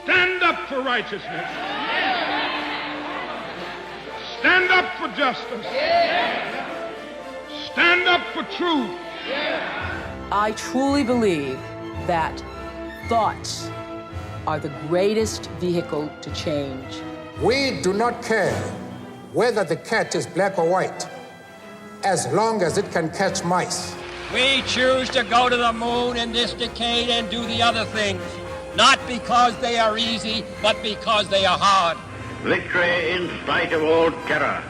Stand up for righteousness. Stand up for justice. Stand up for truth. I truly believe that thoughts are the greatest vehicle to change. We do not care whether the cat is black or white, as long as it can catch mice. We choose to go to the moon in this decade and do the other things, not because they are easy, but because they are hard. Victory in spite of all terror.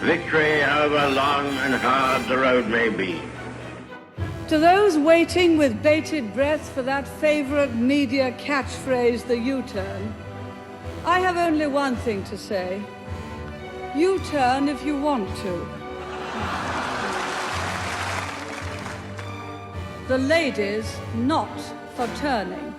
Victory however long and hard the road may be. To those waiting with bated breath for that favorite media catchphrase, the U-turn, I have only one thing to say. U-turn if you want to. The ladies not for turning.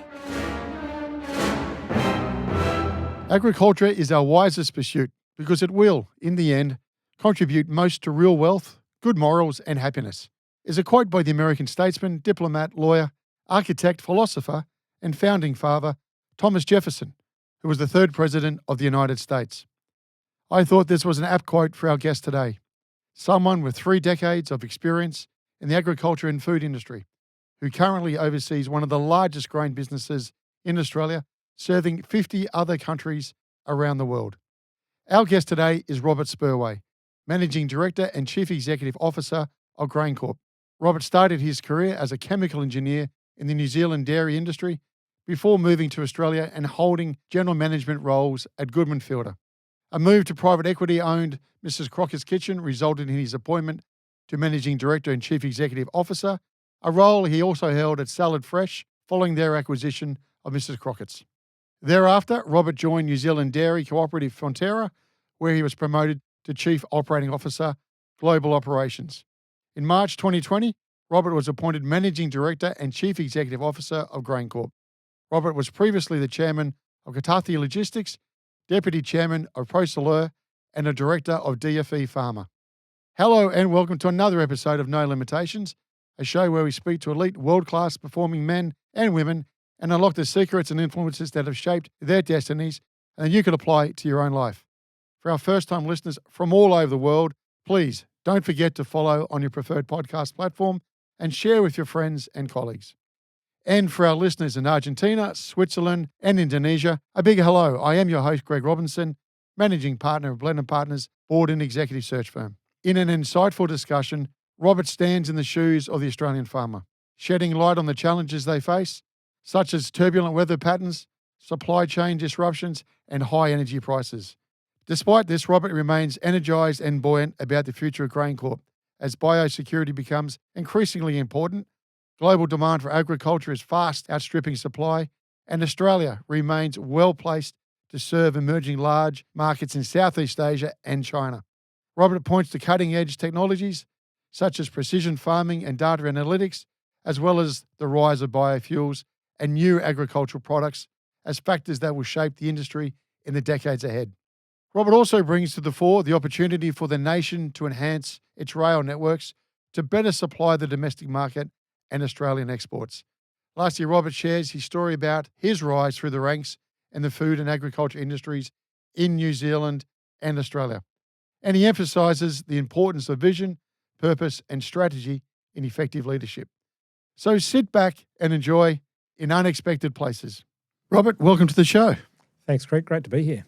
Agriculture is our wisest pursuit because it will, in the end, contribute most to real wealth, good morals, and happiness, is a quote by the American statesman, diplomat, lawyer, architect, philosopher, and founding father, Thomas Jefferson, who was the third president of the United States. I thought this was an apt quote for our guest today, someone with 3 decades of experience in the agriculture and food industry, who currently oversees one of the largest grain businesses in Australia, serving 50 other countries around the world. Our guest today is Robert Spurway, Managing Director and Chief Executive Officer of GrainCorp. Robert started his career as a chemical engineer in the New Zealand dairy industry before moving to Australia and holding general management roles at Goodman Fielder. A move to private equity-owned Mrs. Crockett's Kitchen resulted in his appointment to Managing Director and Chief Executive Officer, a role he also held at Salad Fresh following their acquisition of Mrs. Crockett's. Thereafter, Robert joined New Zealand Dairy Cooperative Fonterra, where he was promoted to Chief Operating Officer, Global Operations. In March 2020, Robert was appointed Managing Director and Chief Executive Officer of GrainCorp. Robert was previously the Chairman of Gatathi Logistics, Deputy Chairman of ProSoleur, and a Director of DFE Pharma. Hello and welcome to another episode of No Limitations, a show where we speak to elite world-class performing men and women and unlock the secrets and influences that have shaped their destinies and that you can apply to your own life. For our first-time listeners from all over the world, please don't forget to follow on your preferred podcast platform and share with your friends and colleagues. And for our listeners in Argentina, Switzerland, and Indonesia, a big hello. I am your host, Greg Robinson, Managing Partner of Blenheim Partners, board and executive search firm. In an insightful discussion, Robert stands in the shoes of the Australian farmer, shedding light on the challenges they face, such as turbulent weather patterns, supply chain disruptions, and high energy prices. Despite this, Robert remains energised and buoyant about the future of GrainCorp as biosecurity becomes increasingly important. Global demand for agriculture is fast outstripping supply, and Australia remains well placed to serve emerging large markets in Southeast Asia and China. Robert points to cutting-edge technologies such as precision farming and data analytics, as well as the rise of biofuels and new agricultural products as factors that will shape the industry in the decades ahead. Robert also brings to the fore the opportunity for the nation to enhance its rail networks to better supply the domestic market and Australian exports. Lastly, Robert shares his story about his rise through the ranks in the food and agriculture industries in New Zealand and Australia. And he emphasises the importance of vision, purpose, and strategy in effective leadership. So sit back and enjoy in unexpected places. Robert, welcome to the show. Thanks, Greg. Great to be here.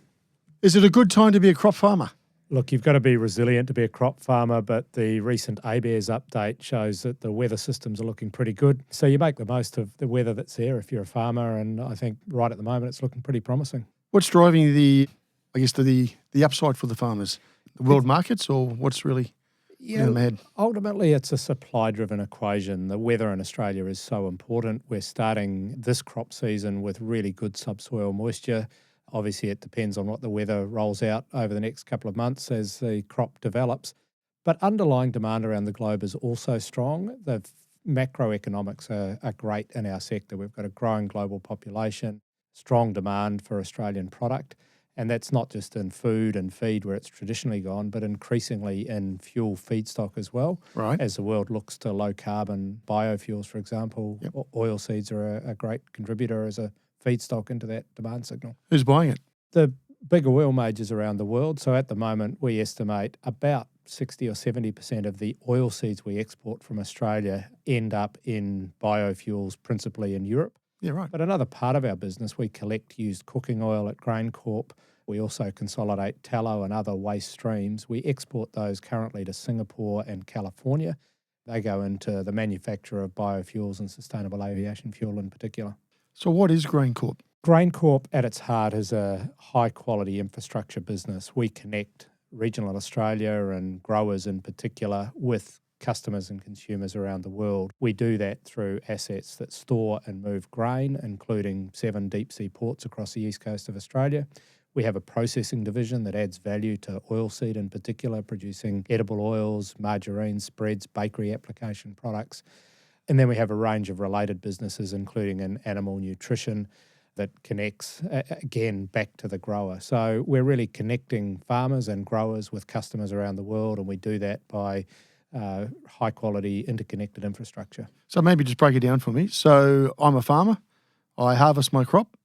Is it a good time to be a crop farmer? Look, you've got to be resilient to be a crop farmer, but the recent ABARES update shows that the weather systems are looking pretty good. So you make the most of the weather that's there if you're a farmer, and I think right at the moment it's looking pretty promising. What's driving the upside for the farmers? The world markets, or what's really in them ahead? Ultimately, it's a supply-driven equation. The weather in Australia is so important. We're starting this crop season with really good subsoil moisture. Obviously, it depends on what the weather rolls out over the next couple of months as the crop develops. But underlying demand around the globe is also strong. The macroeconomics are great in our sector. We've got a growing global population, strong demand for Australian product. And that's not just in food and feed where it's traditionally gone, but increasingly in fuel feedstock as well. Right. As the world looks to low carbon biofuels, for example, oil seeds are a great contributor as a feedstock into that demand signal. Who's buying it? The big oil majors around the world. So at the moment, we estimate about 60 or 70% of the oil seeds we export from Australia end up in biofuels, principally in Europe. Yeah, right. But another part of our business, we collect used cooking oil at GrainCorp. We also consolidate tallow and other waste streams. We export those currently to Singapore and California. They go into the manufacture of biofuels and sustainable aviation fuel in particular. So what is GrainCorp? GrainCorp at its heart is a high-quality infrastructure business. We connect regional Australia and growers in particular with customers and consumers around the world. We do that through assets that store and move grain, including 7 deep-sea ports across the east coast of Australia. We have a processing division that adds value to oilseed in particular, producing edible oils, margarine, spreads, bakery application products. And then we have a range of related businesses, including in animal nutrition, that connects, again, back to the grower. So we're really connecting farmers and growers with customers around the world, and we do that by high-quality interconnected infrastructure. So maybe just break it down for me. So I'm a farmer. I harvest my crop.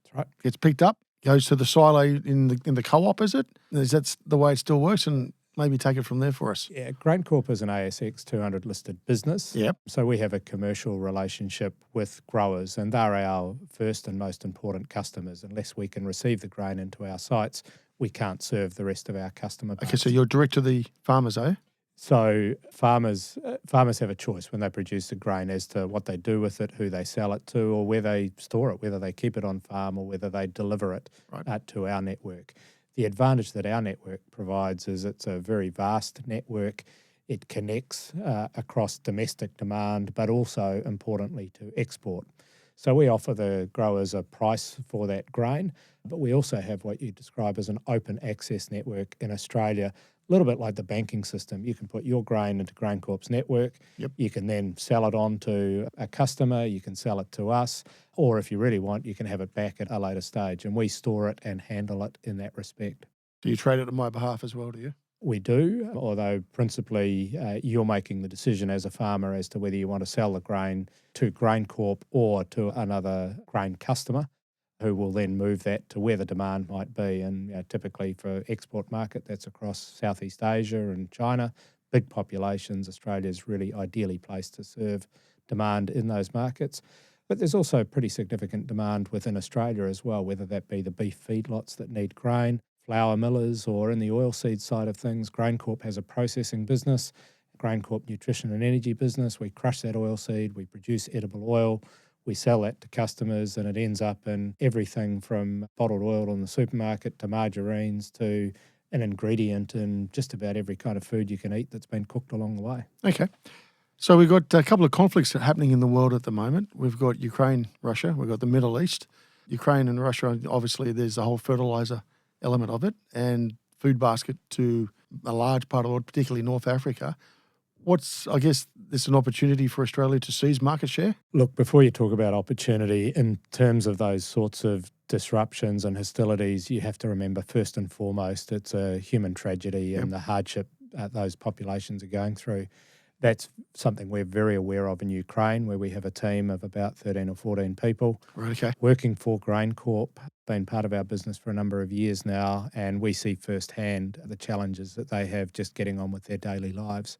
That's right. Gets picked up, goes to the silo in the co-op, is it? Is that the way it still works? And maybe take it from there for us. Yeah, GrainCorp is an ASX 200 listed business. Yep. So we have a commercial relationship with growers, and they're our first and most important customers. Unless we can receive the grain into our sites, we can't serve the rest of our customer base. Okay, so you're direct to the farmers, eh? So farmers have a choice when they produce the grain as to what they do with it, who they sell it to, or where they store it, whether they keep it on farm or whether they deliver it to our network. The advantage that our network provides is it's a very vast network. It connects across domestic demand, but also, importantly, to export. So we offer the growers a price for that grain, but we also have what you describe as an open access network in Australia, a little bit like the banking system. You can put your grain into GrainCorp's network. Yep. You can then sell it on to a customer. You can sell it to us. Or if you really want, you can have it back at a later stage. And we store it and handle it in that respect. Do you trade it on my behalf as well, do you? We do, although principally you're making the decision as a farmer as to whether you want to sell the grain to GrainCorp or to another grain customer, who will then move that to where the demand might be. And typically for export market, that's across Southeast Asia and China. Big populations. Australia's really ideally placed to serve demand in those markets. But there's also pretty significant demand within Australia as well, whether that be the beef feedlots that need grain, flour millers, or in the oilseed side of things. GrainCorp has a processing business, GrainCorp Nutrition and Energy business. We crush that oilseed, we produce edible oil, we sell that to customers, and it ends up in everything from bottled oil in the supermarket to margarines to an ingredient in just about every kind of food you can eat that's been cooked along the way. Okay. So we've got a couple of conflicts happening in the world at the moment. We've got Ukraine, Russia, we've got the Middle East. Ukraine and Russia, obviously there's the whole fertiliser element of it, and food basket to a large part of the world, particularly North Africa. I guess there's an opportunity for Australia to seize market share? Look, before you talk about opportunity, in terms of those sorts of disruptions and hostilities, you have to remember first and foremost it's a human tragedy and the hardship those populations are going through. That's something we're very aware of in Ukraine, where we have a team of about 13 or 14 people working for GrainCorp, been part of our business for a number of years now, and we see firsthand the challenges that they have just getting on with their daily lives.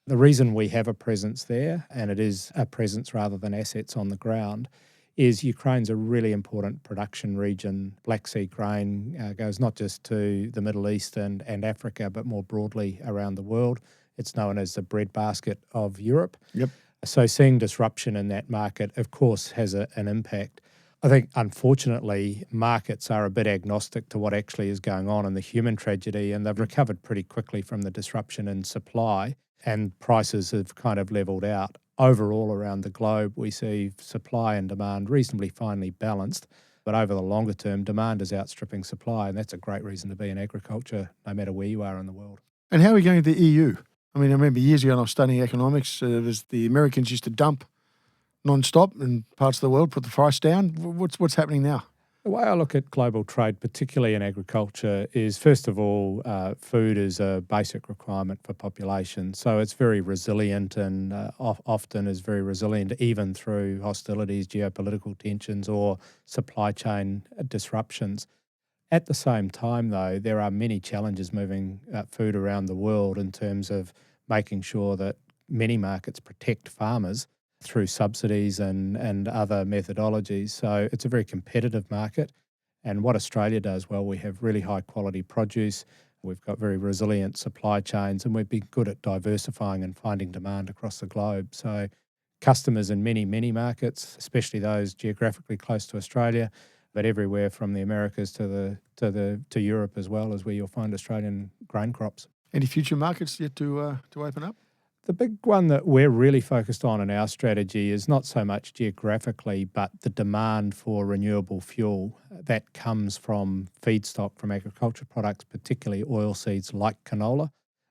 The reason we have a presence there, and it is a presence rather than assets on the ground, is Ukraine's a really important production region. Black Sea grain goes not just to the Middle East and Africa, but more broadly around the world. It's known as the breadbasket of Europe. Yep. So seeing disruption in that market, of course, has an impact. I think, unfortunately, markets are a bit agnostic to what actually is going on in the human tragedy, and they've recovered pretty quickly from the disruption in supply, and prices have kind of levelled out. Overall, around the globe, we see supply and demand reasonably finely balanced, but over the longer term, demand is outstripping supply, and that's a great reason to be in agriculture, no matter where you are in the world. And how are we going to the EU? I mean, I remember years ago when I was studying economics, the Americans used to dump non-stop in parts of the world, put the price down. What's happening now? The way I look at global trade, particularly in agriculture, is first of all, food is a basic requirement for population. So it's very resilient and often is very resilient even through hostilities, geopolitical tensions, or supply chain disruptions. At the same time, though, there are many challenges moving food around the world in terms of making sure that many markets protect farmers through subsidies and other methodologies. So it's a very competitive market. And what Australia does well, we have really high quality produce, we've got very resilient supply chains, and we've been good at diversifying and finding demand across the globe. So customers in many, many markets, especially those geographically close to Australia, but everywhere from the Americas to Europe as well, is where you'll find Australian grain crops. Any future markets yet to open up? The big one that we're really focused on in our strategy is not so much geographically, but the demand for renewable fuel that comes from feedstock from agriculture products, particularly oilseeds like canola.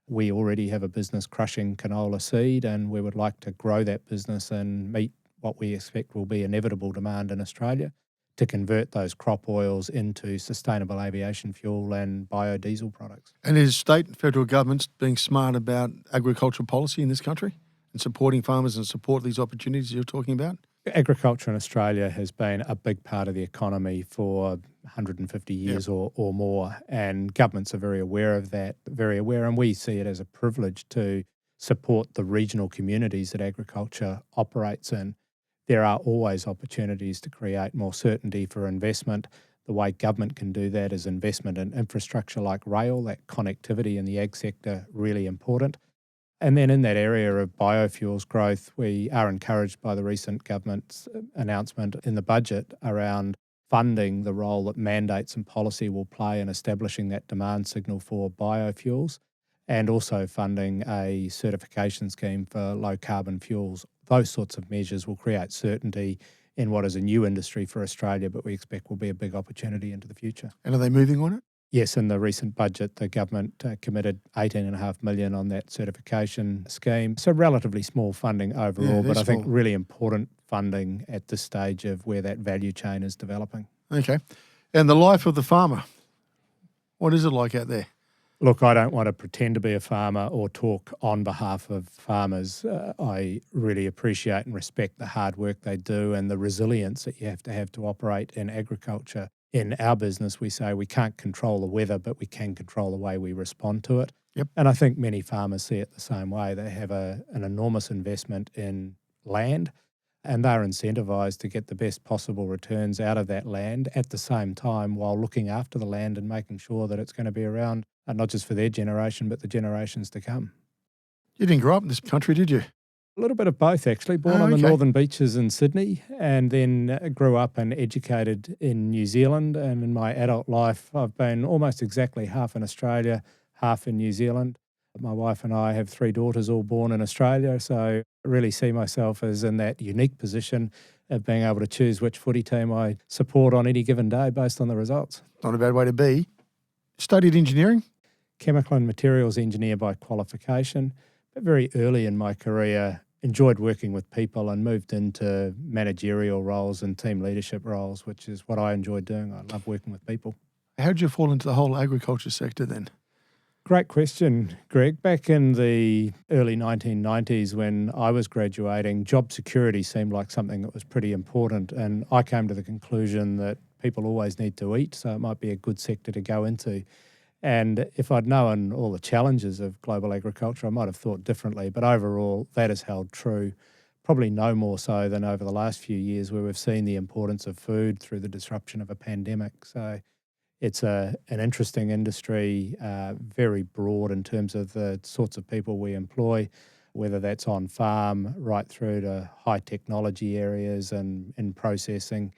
We already have a business crushing canola seed, and we would like to grow that business and meet what we expect will be inevitable demand in Australia to convert those crop oils into sustainable aviation fuel and biodiesel products. And is state and federal governments being smart about agricultural policy in this country and supporting farmers and support these opportunities you're talking about? Agriculture in Australia has been a big part of the economy for 150 years or more, and governments are very aware of that, and we see it as a privilege to support the regional communities that agriculture operates in. There are always opportunities to create more certainty for investment. The way government can do that is investment in infrastructure like rail, that connectivity in the ag sector, really important. And then in that area of biofuels growth, we are encouraged by the recent government's announcement in the budget around funding the role that mandates and policy will play in establishing that demand signal for biofuels, and also funding a certification scheme for low carbon fuels. Those sorts of measures will create certainty in what is a new industry for Australia, but we expect will be a big opportunity into the future. And are they moving on it? Yes, in the recent budget, the government committed $18.5 million on that certification scheme. So relatively small funding overall, but I think really important funding at this stage of where that value chain is developing. Okay. And the life of the farmer, what is it like out there? Look, I don't want to pretend to be a farmer or talk on behalf of farmers. I really appreciate and respect the hard work they do and the resilience that you have to operate in agriculture. In our business, we say we can't control the weather, but we can control the way we respond to it. Yep. And I think many farmers see it the same way. They have an enormous investment in land, and they're incentivised to get the best possible returns out of that land at the same time while looking after the land and making sure that it's going to be around, not just for their generation, but the generations to come. You didn't grow up in this country, did you? A little bit of both, actually. Born on the northern beaches in Sydney, and then grew up and educated in New Zealand. And in my adult life, I've been almost exactly half in Australia, half in New Zealand. My wife and I have 3 daughters all born in Australia, so I really see myself as in that unique position of being able to choose which footy team I support on any given day based on the results. Not a bad way to be. Studied engineering? Chemical and materials engineer by qualification, but very early in my career enjoyed working with people and moved into managerial roles and team leadership roles, which is what I enjoy doing. I love working with people. How did you fall into the whole agriculture sector then? Great question, Greg. Back in the early 1990s when I was graduating, job security seemed like something that was pretty important, and I came to the conclusion that people always need to eat, so it might be a good sector to go into. And if I'd known all the challenges of global agriculture, I might have thought differently, but overall that has held true, probably no more so than over the last few years where we've seen the importance of food through the disruption of a pandemic. So it's an interesting industry, very broad in terms of the sorts of people we employ, whether that's on farm right through to high technology areas and in processing.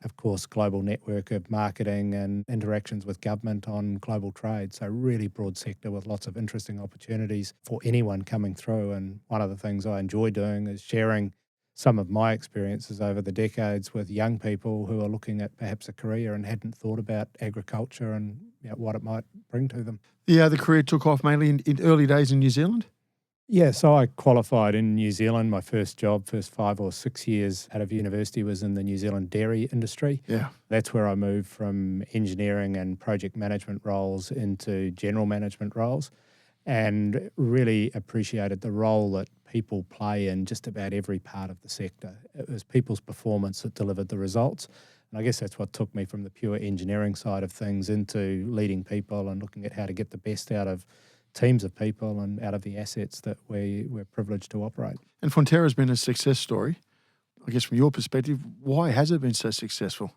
Of course, global network of marketing and interactions with government on global trade. So really broad sector with lots of interesting opportunities for anyone coming through. And one of the things I enjoy doing is sharing some of my experiences over the decades with young people who are looking at perhaps a career and hadn't thought about agriculture and what it might bring to them. Yeah, the career took off mainly in early days in New Zealand? Yeah, so I qualified in New Zealand. My first job, first 5 or 6 years out of university was in the New Zealand dairy industry. Yeah. That's where I moved from engineering and project management roles into general management roles, and really appreciated the role that people play in just about every part of the sector. It was people's performance that delivered the results. And I guess that's what took me from the pure engineering side of things into leading people and looking at how to get the best out of teams of people and out of the assets that we're privileged to operate. And Fonterra's been a success story. I guess from your perspective, why has it been so successful?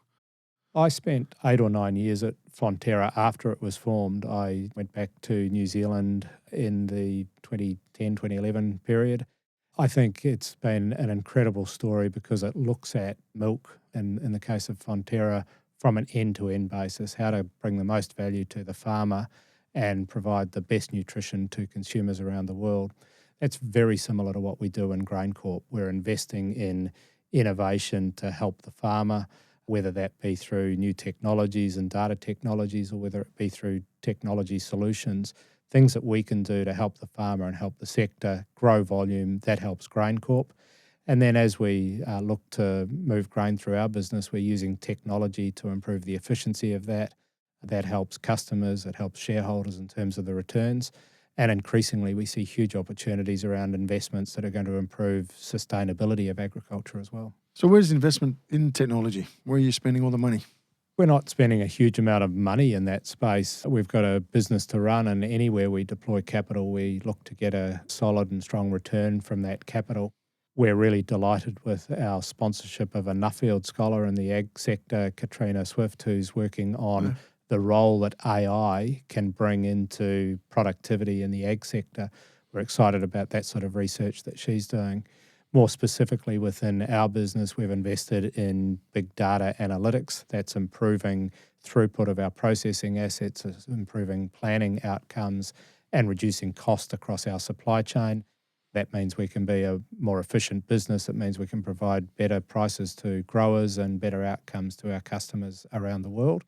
I spent 8 or 9 years at Fonterra after it was formed. I went back to New Zealand in the 2010, 2011 period. I think it's been an incredible story because it looks at milk, in the case of Fonterra, from an end-to-end basis, how to bring the most value to the farmer and provide the best nutrition to consumers around the world. That's very similar to what we do in GrainCorp. We're investing in innovation to help the farmer, whether that be through new technologies and data technologies or whether it be through technology solutions, things that we can do to help the farmer and help the sector grow volume. That helps GrainCorp. And then as we look to move grain through our business, we're using technology to improve the efficiency of that. That helps customers, it helps shareholders in terms of the returns. And increasingly, we see huge opportunities around investments that are going to improve sustainability of agriculture as well. So where's the investment in technology? Where are you spending all the money? We're not spending a huge amount of money in that space. We've got a business to run, and anywhere we deploy capital, we look to get a solid and strong return from that capital. We're really delighted with our sponsorship of a Nuffield scholar in the ag sector, Katrina Swift, who's working on the role that AI can bring into productivity in the ag sector. We're excited about that sort of research that she's doing. More specifically within our business, we've invested in big data analytics. That's improving throughput of our processing assets, it's improving planning outcomes and reducing cost across our supply chain. That means we can be a more efficient business. It means we can provide better prices to growers and better outcomes to our customers around the world.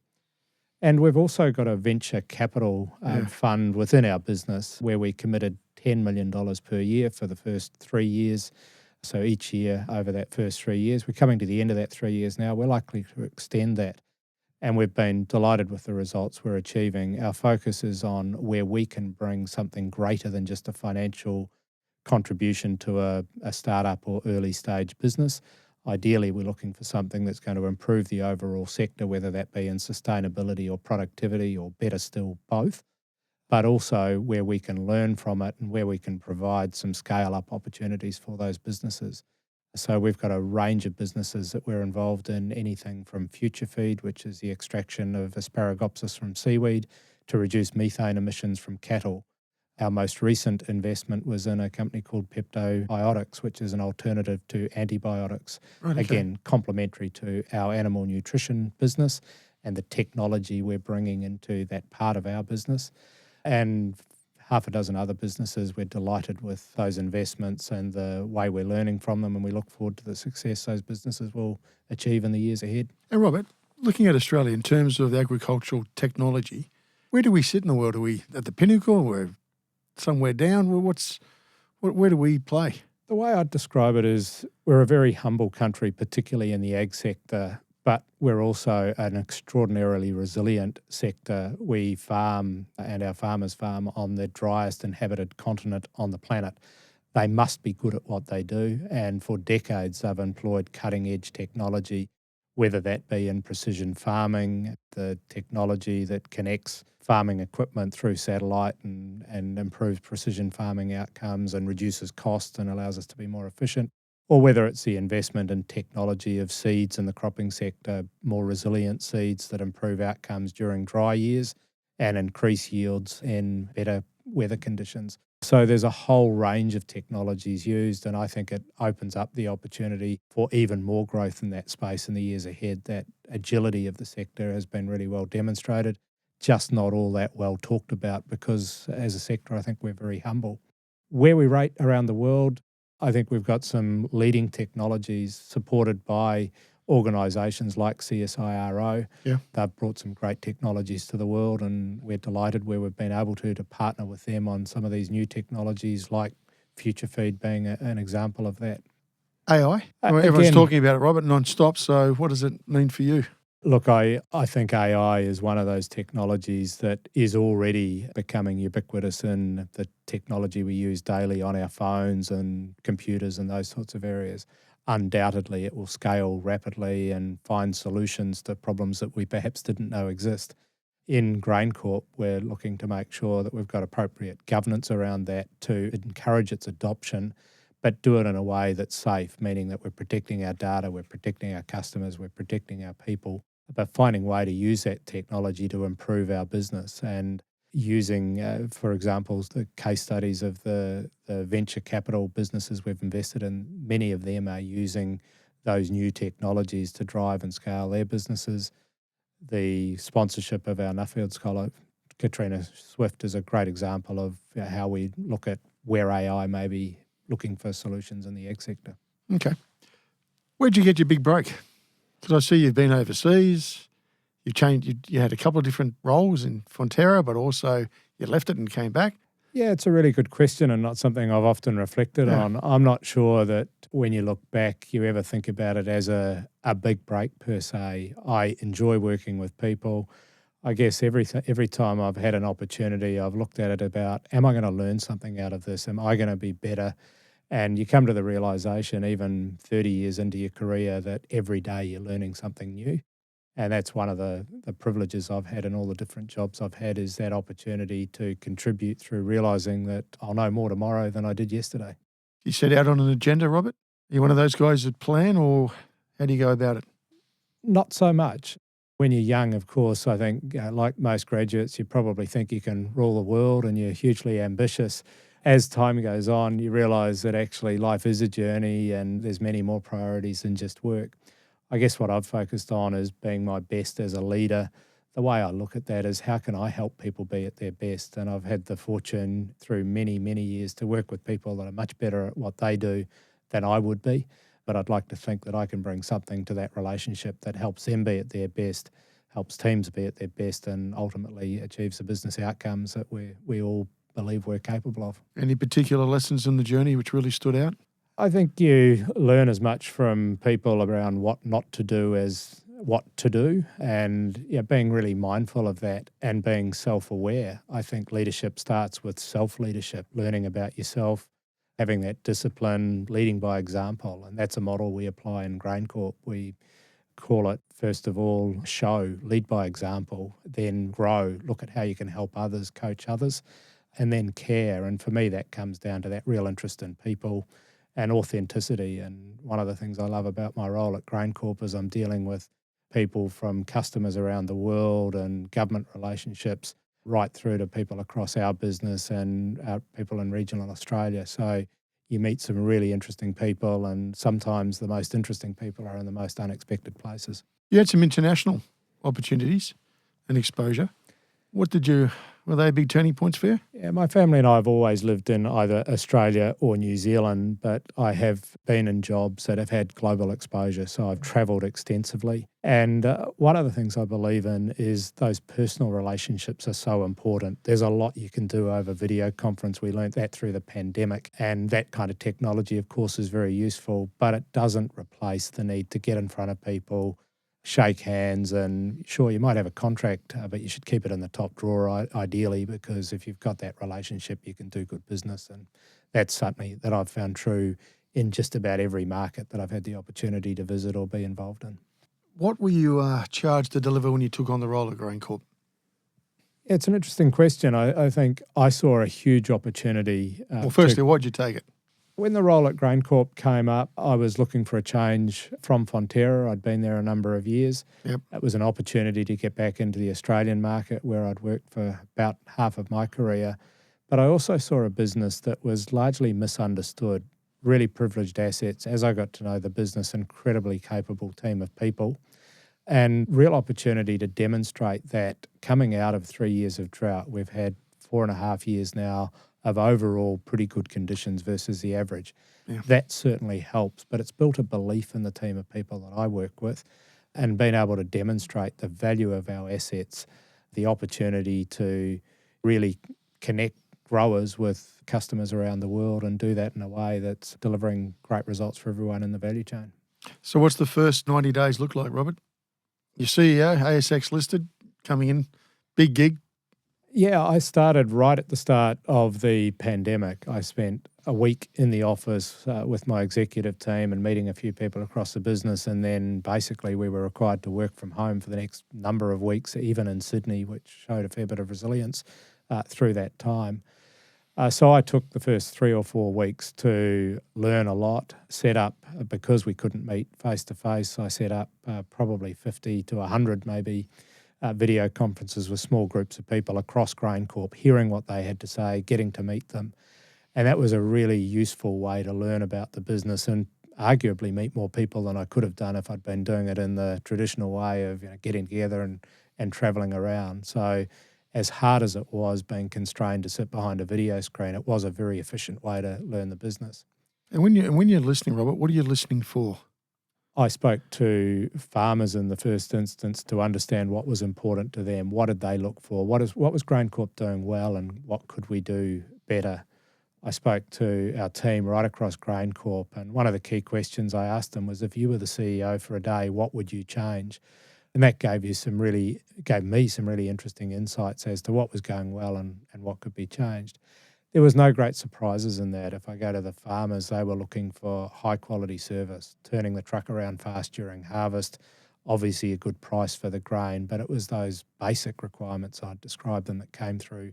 And we've also got a venture capital fund within our business where we committed $10 million per year for the first 3 years. So each year over that first 3 years, we're coming to the end of that 3 years now. We're likely to extend that. And we've been delighted with the results we're achieving. Our focus is on where we can bring something greater than just a financial contribution to a startup or early stage business. Ideally, we're looking for something that's going to improve the overall sector, whether that be in sustainability or productivity or better still, both, but also where we can learn from it and where we can provide some scale-up opportunities for those businesses. So we've got a range of businesses that we're involved in, anything from future feed, which is the extraction of Asparagopsis from seaweed, to reduce methane emissions from cattle. Our most recent investment was in a company called Peptobiotics, which is an alternative to antibiotics. Right, okay. Again, complementary to our animal nutrition business and the technology we're bringing into that part of our business. And half a dozen other businesses, we're delighted with those investments and the way we're learning from them, and we look forward to the success those businesses will achieve in the years ahead. And Robert, looking at Australia in terms of agricultural technology, where do we sit in the world? Are we at the pinnacle? We're somewhere down? Where do we play? The way I'd describe it is we're a very humble country, particularly in the ag sector, but we're also an extraordinarily resilient sector. We farm, and our farmers farm, on the driest inhabited continent on the planet. They must be good at what they do, and for decades they've employed cutting-edge technology, whether that be in precision farming, the technology that connects farming equipment through satellite and improves precision farming outcomes and reduces cost and allows us to be more efficient, or whether it's the investment in technology of seeds in the cropping sector, more resilient seeds that improve outcomes during dry years and increase yields in better weather conditions. So there's a whole range of technologies used, and I think it opens up the opportunity for even more growth in that space in the years ahead. That agility of the sector has been really well demonstrated, just not all that well talked about because as a sector, I think we're very humble. Where we rate around the world, I think we've got some leading technologies supported by organisations like CSIRO. Yeah. They've brought some great technologies to the world, and we're delighted where we've been able to partner with them on some of these new technologies like future feed being an example of that. AI? Well, everyone's Again, talking about it, Robert, non-stop. So what does it mean for you? Look, I think AI is one of those technologies that is already becoming ubiquitous in the technology we use daily on our phones and computers and those sorts of areas. Undoubtedly, it will scale rapidly and find solutions to problems that we perhaps didn't know exist. In GrainCorp, we're looking to make sure that we've got appropriate governance around that to encourage its adoption, but do it in a way that's safe, meaning that we're protecting our data, we're protecting our customers, we're protecting our people, but finding a way to use that technology to improve our business and using, for example, the case studies of the venture capital businesses we've invested in. Many of them are using those new technologies to drive and scale their businesses. The sponsorship of our Nuffield Scholar, Katrina Swift, is a great example of how we look at where AI may be looking for solutions in the ag sector. Okay. Where'd you get your big break? Because I see you've been overseas. You changed. You had a couple of different roles in Fonterra, but also you left it and came back. Yeah, it's a really good question and not something I've often reflected on. I'm not sure that when you look back, you ever think about it as a big break per se. I enjoy working with people. I guess every time I've had an opportunity, I've looked at it about, am I going to learn something out of this? Am I going to be better? And you come to the realization, even 30 years into your career, that every day you're learning something new. And that's one of the privileges I've had in all the different jobs I've had, is that opportunity to contribute through realising that I'll know more tomorrow than I did yesterday. You set out on an agenda, Robert? Are you one of those guys that plan, or how do you go about it? Not so much. When you're young, of course, I think, like most graduates, you probably think you can rule the world and you're hugely ambitious. As time goes on, you realise that actually life is a journey and there's many more priorities than just work. I guess what I've focused on is being my best as a leader. The way I look at that is, how can I help people be at their best? And I've had the fortune through many, many years to work with people that are much better at what they do than I would be. But I'd like to think that I can bring something to that relationship that helps them be at their best, helps teams be at their best, and ultimately achieves the business outcomes that we all believe we're capable of. Any particular lessons in the journey which really stood out? I think you learn as much from people around what not to do as what to do, and being really mindful of that and being self-aware. I think leadership starts with self-leadership, learning about yourself, having that discipline, leading by example. And that's a model we apply in GrainCorp. We call it, first of all, lead by example, then grow, look at how you can help others, coach others, and then care. And for me, that comes down to that real interest in people and authenticity. And one of the things I love about my role at GrainCorp is I'm dealing with people from customers around the world and government relationships right through to people across our business and our people in regional Australia. So you meet some really interesting people, and sometimes the most interesting people are in the most unexpected places. You had some international opportunities and exposure. Were they big turning points for you? Yeah, my family and I have always lived in either Australia or New Zealand, but I have been in jobs that have had global exposure, so I've travelled extensively. And one of the things I believe in is those personal relationships are so important. There's a lot you can do over video conference. We learned that through the pandemic, and that kind of technology, of course, is very useful, but it doesn't replace the need to get in front of people, shake hands, and sure, you might have a contract, but you should keep it in the top drawer ideally, because if you've got that relationship, you can do good business. And that's something that I've found true in just about every market that I've had the opportunity to visit or be involved in. What were you charged to deliver when you took on the role at GrainCorp? It's an interesting question. I think I saw a huge opportunity. Well, firstly, why'd you take it? When the role at GrainCorp came up, I was looking for a change from Fonterra. I'd been there a number of years. Yep. It was an opportunity to get back into the Australian market where I'd worked for about half of my career. But I also saw a business that was largely misunderstood, really privileged assets. As I got to know the business, incredibly capable team of people, and real opportunity to demonstrate that coming out of 3 years of drought, we've had 4.5 years now of overall pretty good conditions versus the average. Yeah. That certainly helps, but it's built a belief in the team of people that I work with, and being able to demonstrate the value of our assets, the opportunity to really connect growers with customers around the world and do that in a way that's delivering great results for everyone in the value chain. So what's the first 90 days look like, Robert? Your CEO, ASX listed, coming in, big gig. Yeah, I started right at the start of the pandemic. I spent a week in the office with my executive team and meeting a few people across the business, and then basically we were required to work from home for the next number of weeks, even in Sydney, which showed a fair bit of resilience through that time. So I took the first 3 or 4 weeks to learn a lot, set up, because we couldn't meet face-to-face, I set up probably 50 to 100 maybe video conferences with small groups of people across GrainCorp, hearing what they had to say, getting to meet them. And that was a really useful way to learn about the business and arguably meet more people than I could have done if I'd been doing it in the traditional way of getting together and travelling around. So as hard as it was being constrained to sit behind a video screen, it was a very efficient way to learn the business. And when you're listening, Robert, what are you listening for? I spoke to farmers in the first instance to understand what was important to them. What did they look for? What was GrainCorp doing well, and what could we do better? I spoke to our team right across GrainCorp, and one of the key questions I asked them was, if you were the CEO for a day, what would you change? And that gave me some really interesting insights as to what was going well and what could be changed. There was no great surprises in that. If I go to the farmers, they were looking for high quality service, turning the truck around fast during harvest, obviously a good price for the grain, but it was those basic requirements I'd described them that came through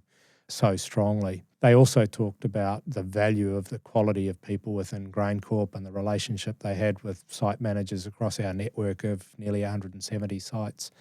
so strongly. They also talked about the value of the quality of people within GrainCorp and the relationship they had with site managers across our network of nearly 170 sites.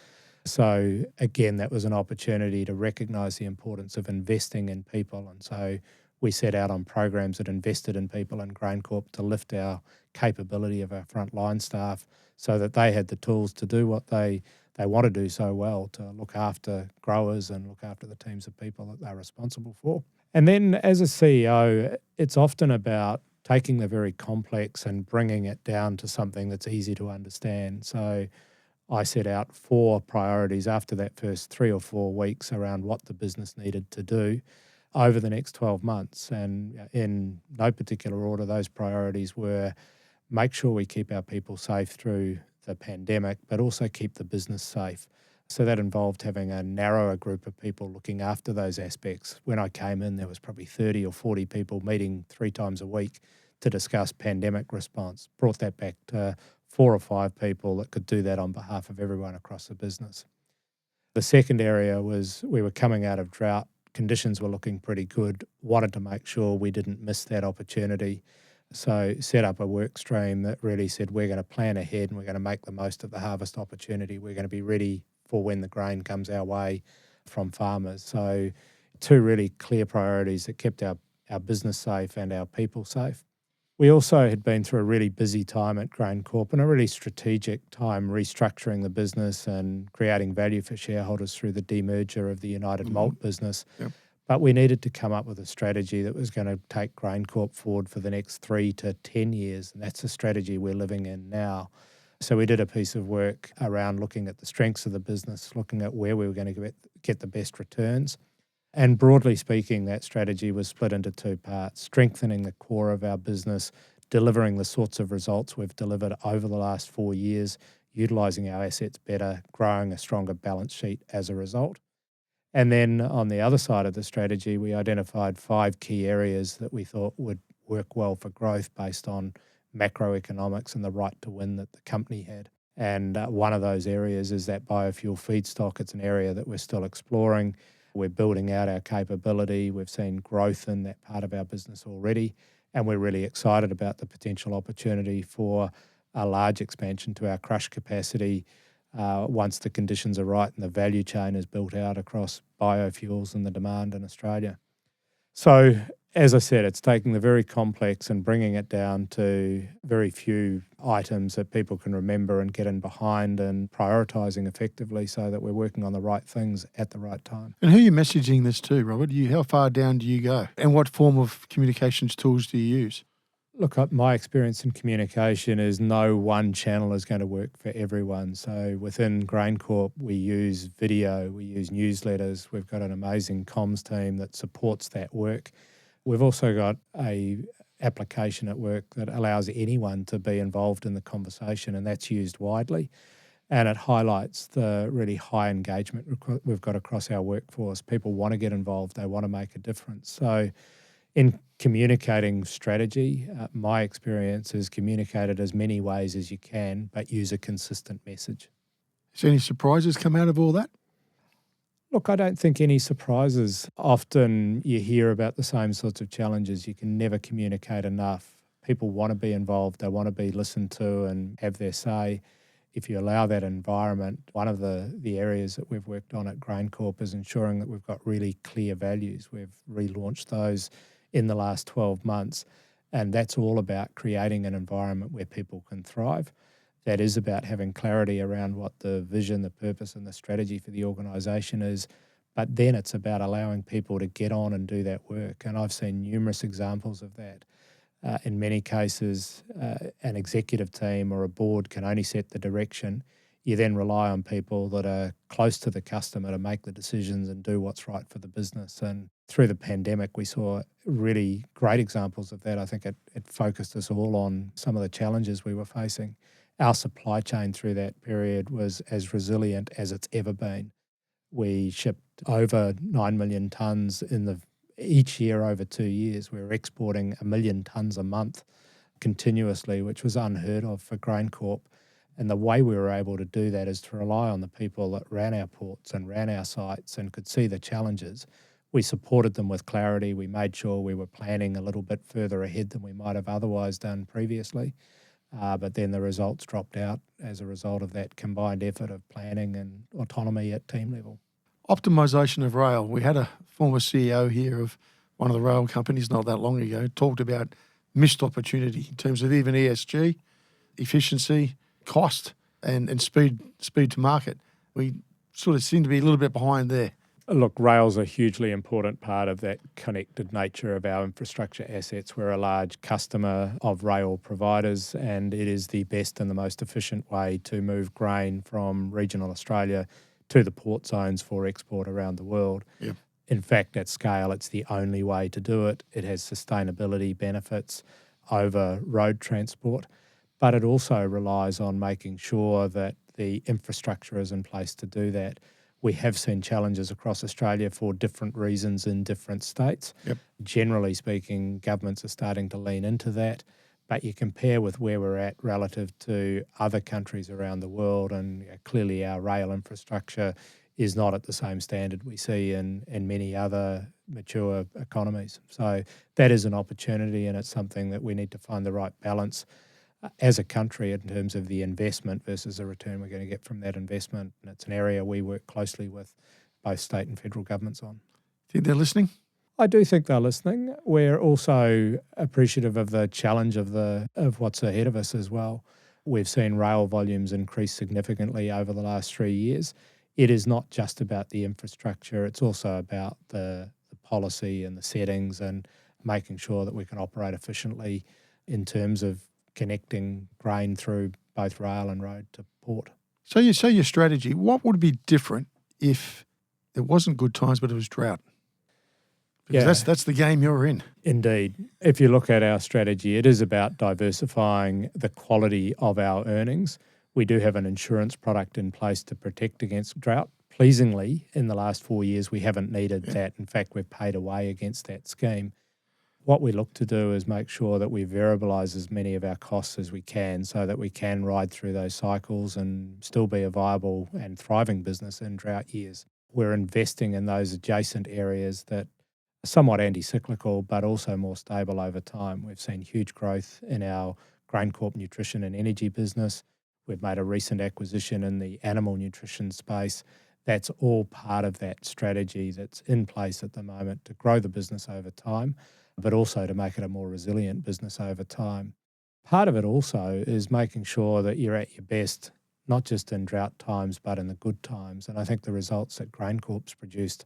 So again, that was an opportunity to recognise the importance of investing in people. And so we set out on programs that invested in people in GrainCorp to lift our capability of our frontline staff so that they had the tools to do what they want to do so well, to look after growers and look after the teams of people that they're responsible for. And then as a CEO, it's often about taking the very complex and bringing it down to something that's easy to understand. So I set out 4 priorities after that first 3 or 4 weeks around what the business needed to do over the next 12 months. And in no particular order, those priorities were make sure we keep our people safe through the pandemic, but also keep the business safe. So that involved having a narrower group of people looking after those aspects. When I came in, there was probably 30 or 40 people meeting 3 times a week to discuss pandemic response. Brought that back to 4 or 5 people that could do that on behalf of everyone across the business. The second area was we were coming out of drought. Conditions were looking pretty good. Wanted to make sure we didn't miss that opportunity. So set up a work stream that really said we're going to plan ahead and we're going to make the most of the harvest opportunity. We're going to be ready for when the grain comes our way from farmers. So 2 really clear priorities that kept our business safe and our people safe. We also had been through a really busy time at GrainCorp and a really strategic time restructuring the business and creating value for shareholders through the demerger of the United Malt business. Yep. But we needed to come up with a strategy that was going to take GrainCorp forward for the next 3 to 10 years. And that's the strategy we're living in now. So we did a piece of work around looking at the strengths of the business, looking at where we were going to get the best returns. And broadly speaking, that strategy was split into 2 parts: strengthening the core of our business, delivering the sorts of results we've delivered over the last 4 years, utilising our assets better, growing a stronger balance sheet as a result. And then on the other side of the strategy, we identified 5 key areas that we thought would work well for growth based on macroeconomics and the right to win that the company had. And one of those areas is that biofuel feedstock. It's an area that we're still exploring. We're building out our capability. We've seen growth in that part of our business already, and we're really excited about the potential opportunity for a large expansion to our crush capacity once the conditions are right and the value chain is built out across biofuels and the demand in Australia. So, as I said, it's taking the very complex and bringing it down to very few items that people can remember and get in behind, and prioritising effectively so that we're working on the right things at the right time. And who are you messaging this to, Robert? How far down do you go? And what form of communications tools do you use? Look, my experience in communication is no one channel is going to work for everyone. So within GrainCorp, we use video, we use newsletters. We've got an amazing comms team that supports that work. We've also got a application at work that allows anyone to be involved in the conversation, and that's used widely. And it highlights the really high engagement we've got across our workforce. People want to get involved. They want to make a difference. So in communicating strategy, my experience is communicate it as many ways as you can, but use a consistent message. Has any surprises come out of all that? Look, I don't think any surprises. Often you hear about the same sorts of challenges. You can never communicate enough. People want to be involved. They want to be listened to and have their say. If you allow that environment, one of the areas that we've worked on at GrainCorp is ensuring that we've got really clear values. We've relaunched those in the last 12 months, and that's all about creating an environment where people can thrive. That is about having clarity around what the vision, the purpose, and the strategy for the organisation is, but then it's about allowing people to get on and do that work. And I've seen numerous examples of that. In many cases, an executive team or a board can only set the direction. You then rely on people that are close to the customer to make the decisions and do what's right for the business. And through the pandemic, we saw really great examples of that. I think it focused us all on some of the challenges we were facing. Our supply chain through that period was as resilient as it's ever been. We shipped over 9 million tonnes each year over 2 years. We were exporting 1 million tonnes a month continuously, which was unheard of for GrainCorp. And the way we were able to do that is to rely on the people that ran our ports and ran our sites and could see the challenges. We supported them with clarity. We made sure we were planning a little bit further ahead than we might have otherwise done previously. But then the results dropped out as a result of that combined effort of planning and autonomy at team level. Optimisation of rail. We had a former CEO here of one of the rail companies not that long ago, talked about missed opportunity in terms of even ESG, efficiency, cost, and speed to market. We sort of seem to be a little bit behind there. Look, rail's a hugely important part of that connected nature of our infrastructure assets. We're a large customer of rail providers, and it is the best and the most efficient way to move grain from regional Australia to the port zones for export around the world. Yep. In fact, at scale, it's the only way to do it. It has sustainability benefits over road transport, but it also relies on making sure that the infrastructure is in place to do that. We have seen challenges across Australia for different reasons in different states. Yep. Generally speaking, governments are starting to lean into that, but you compare with where we're at relative to other countries around the world, and clearly our rail infrastructure is not at the same standard we see in many other mature economies. So that is an opportunity, and it's something that we need to find the right balance as a country in terms of the investment versus the return we're going to get from that investment. And it's an area we work closely with both state and federal governments on. Think they're listening? I do think they're listening. We're also appreciative of the challenge of what's ahead of us as well. We've seen rail volumes increase significantly over the last 3 years. It is not just about the infrastructure, it's also about the policy and the settings and making sure that we can operate efficiently in terms of connecting grain through both rail and road to port. So you say your strategy, what would be different if it wasn't good times but it was drought? Because that's the game you're in. Indeed. If you look at our strategy, it is about diversifying the quality of our earnings. We do have an insurance product in place to protect against drought. Pleasingly, in the last 4 years, we haven't needed that. In fact, we've paid away against that scheme. What we look to do is make sure that we variabilise as many of our costs as we can so that we can ride through those cycles and still be a viable and thriving business in drought years. We're investing in those adjacent areas that are somewhat anti-cyclical but also more stable over time. We've seen huge growth in our GrainCorp nutrition and energy business. We've made a recent acquisition in the animal nutrition space. That's all part of that strategy that's in place at the moment to grow the business over time, but also to make it a more resilient business over time. Part of it also is making sure that you're at your best, not just in drought times, but in the good times. And I think the results that GrainCorp's produced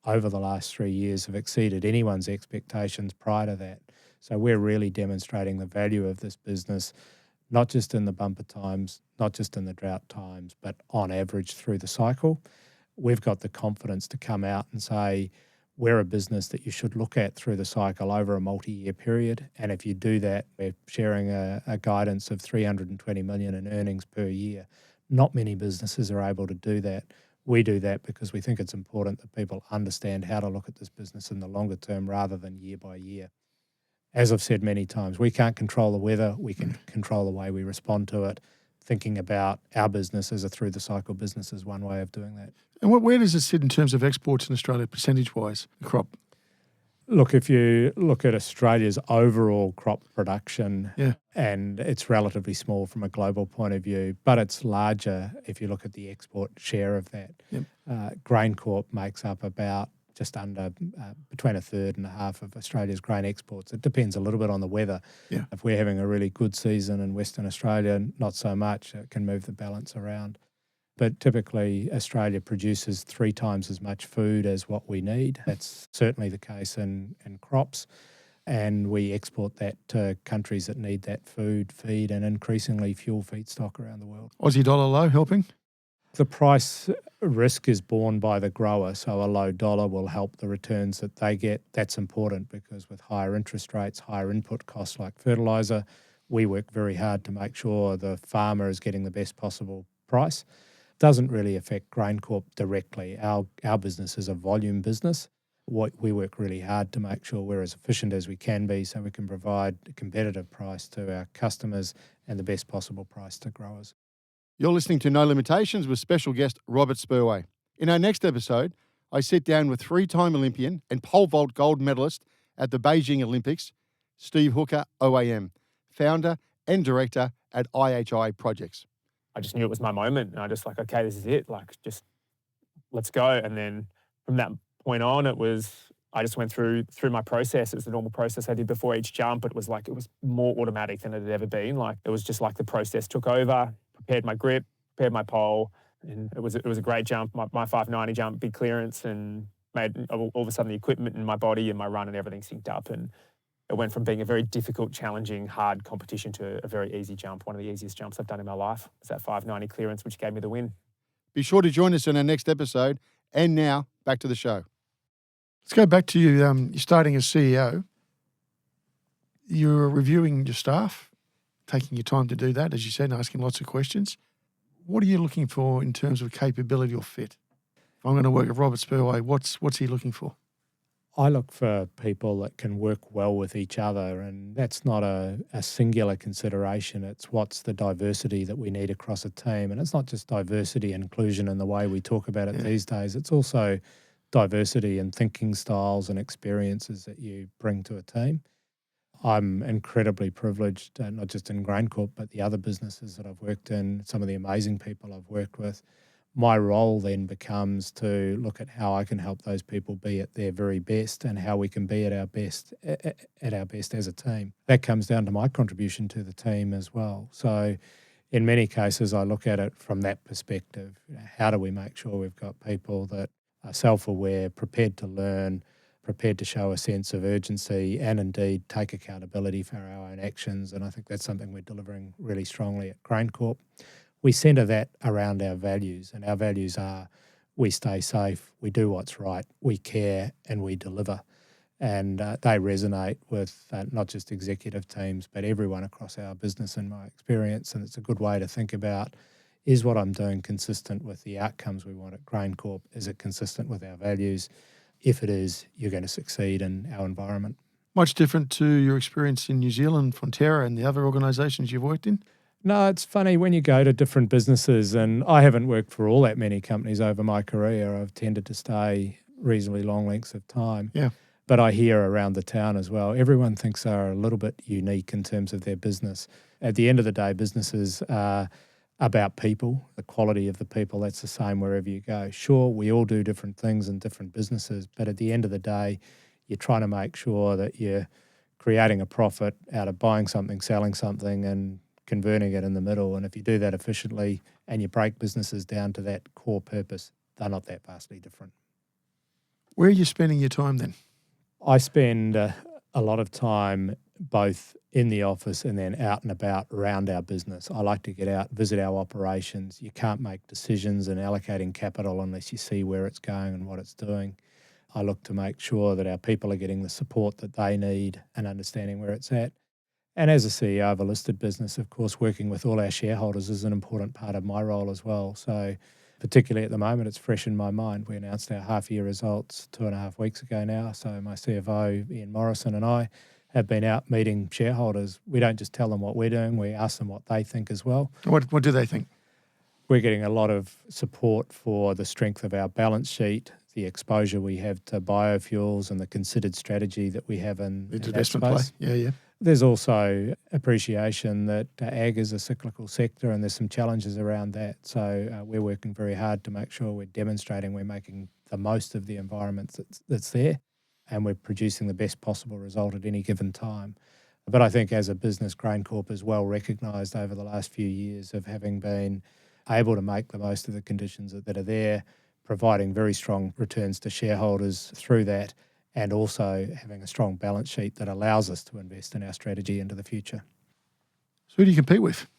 over the last 3 years have exceeded anyone's expectations prior to that. So we're really demonstrating the value of this business, not just in the bumper times, not just in the drought times, but on average through the cycle. We've got the confidence to come out and say, we're a business that you should look at through the cycle over a multi-year period. And if you do that, we're sharing a guidance of 320 million in earnings per year. Not many businesses are able to do that. We do that because we think it's important that people understand how to look at this business in the longer term rather than year by year. As I've said many times, we can't control the weather. We can control the way we respond to it. Thinking about our business as a through-the-cycle business is one way of doing that. And where does it sit in terms of exports in Australia, percentage-wise, the crop? Look, if you look at Australia's overall crop production, Yeah. and it's relatively small from a global point of view, but it's larger if you look at the export share of that. Yep. GrainCorp makes up about just under between a third and a half of Australia's grain exports. It depends a little bit on the weather. Yeah. If we're having a really good season in Western Australia, not so much. It can move the balance around. But typically, Australia produces 3 times as much food as what we need. That's certainly the case in crops. And we export that to countries that need that food, feed, and increasingly fuel feedstock around the world. Aussie dollar low helping? The price risk is borne by the grower, so a low dollar will help the returns that they get. That's important because with higher interest rates, higher input costs like fertiliser, we work very hard to make sure the farmer is getting the best possible price. Doesn't really affect GrainCorp directly. Our business is a volume business. We work really hard to make sure we're as efficient as we can be so we can provide a competitive price to our customers and the best possible price to growers. You're listening to No Limitations with special guest Robert Spurway. In our next episode, I sit down with 3-time Olympian and pole vault gold medalist at the Beijing Olympics, Steve Hooker, OAM, founder and director at IHI Projects. I just knew it was my moment, and I just okay, this is it. Just let's go. And then from that point on, I just went through my process. It was the normal process I did before each jump. It was more automatic than it had ever been. It was just the process took over. Prepared my grip, prepared my pole, and it was a great jump. My 590 jump, big clearance, and made all of a sudden the equipment in my body and my run and everything synced up, and it went from being a very difficult, challenging, hard competition to a very easy jump. One of the easiest jumps I've done in my life was that 590 clearance, which gave me the win. Be sure to join us in our next episode. And now, back to the show. Let's go back to you. You're starting as CEO. You're reviewing your staff, taking your time to do that, as you said, and asking lots of questions. What are you looking for in terms of capability or fit? If I'm going to work with Robert Spurway, what's he looking for? I look for people that can work well with each other, and that's not a singular consideration. It's what's the diversity that we need across a team. And it's not just diversity and inclusion in the way we talk about it these days. It's also diversity in thinking styles and experiences that you bring to a team. I'm incredibly privileged, not just in GrainCorp, but the other businesses that I've worked in, some of the amazing people I've worked with. My role then becomes to look at how I can help those people be at their very best and how we can be at our best as a team. That comes down to my contribution to the team as well. So in many cases, I look at it from that perspective. How do we make sure we've got people that are self-aware, prepared to learn, prepared to show a sense of urgency and indeed take accountability for our own actions? And I think that's something we're delivering really strongly at GrainCorp. We centre that around our values, and our values are we stay safe, we do what's right, we care, and we deliver. And they resonate with not just executive teams, but everyone across our business in my experience. And it's a good way to think about, is what I'm doing consistent with the outcomes we want at GrainCorp? Is it consistent with our values? If it is, you're going to succeed in our environment. Much different to your experience in New Zealand, Fonterra, and the other organisations you've worked in? No, it's funny when you go to different businesses, and I haven't worked for all that many companies over my career. I've tended to stay reasonably long lengths of time. Yeah. But I hear around the town as well, everyone thinks they're a little bit unique in terms of their business. At the end of the day, businesses are about people, the quality of the people. That's the same wherever you go. Sure, we all do different things in different businesses, but at the end of the day, you're trying to make sure that you're creating a profit out of buying something, selling something, and converting it in the middle. And if you do that efficiently and you break businesses down to that core purpose, they're not that vastly different. Where are you spending your time then? I spend a lot of time both in the office and then out and about around our business. I like to get out, visit our operations. You can't make decisions in allocating capital unless you see where it's going and what it's doing. I look to make sure that our people are getting the support that they need and understanding where it's at. And as a CEO of a listed business, of course, working with all our shareholders is an important part of my role as well. So particularly at the moment, it's fresh in my mind. We announced our half-year results 2.5 weeks ago now. So my CFO, Ian Morrison, and I have been out meeting shareholders. We don't just tell them what we're doing, we ask them what they think as well. What do they think? We're getting a lot of support for the strength of our balance sheet, the exposure we have to biofuels and the considered strategy that we have in that investment space. play. Yeah. There's also appreciation that ag is a cyclical sector and there's some challenges around that. So we're working very hard to make sure we're demonstrating we're making the most of the environment that's there and we're producing the best possible result at any given time. But I think as a business, GrainCorp is well recognised over the last few years of having been able to make the most of the conditions that are there, providing very strong returns to shareholders through that, and also having a strong balance sheet that allows us to invest in our strategy into the future. So who do you compete with?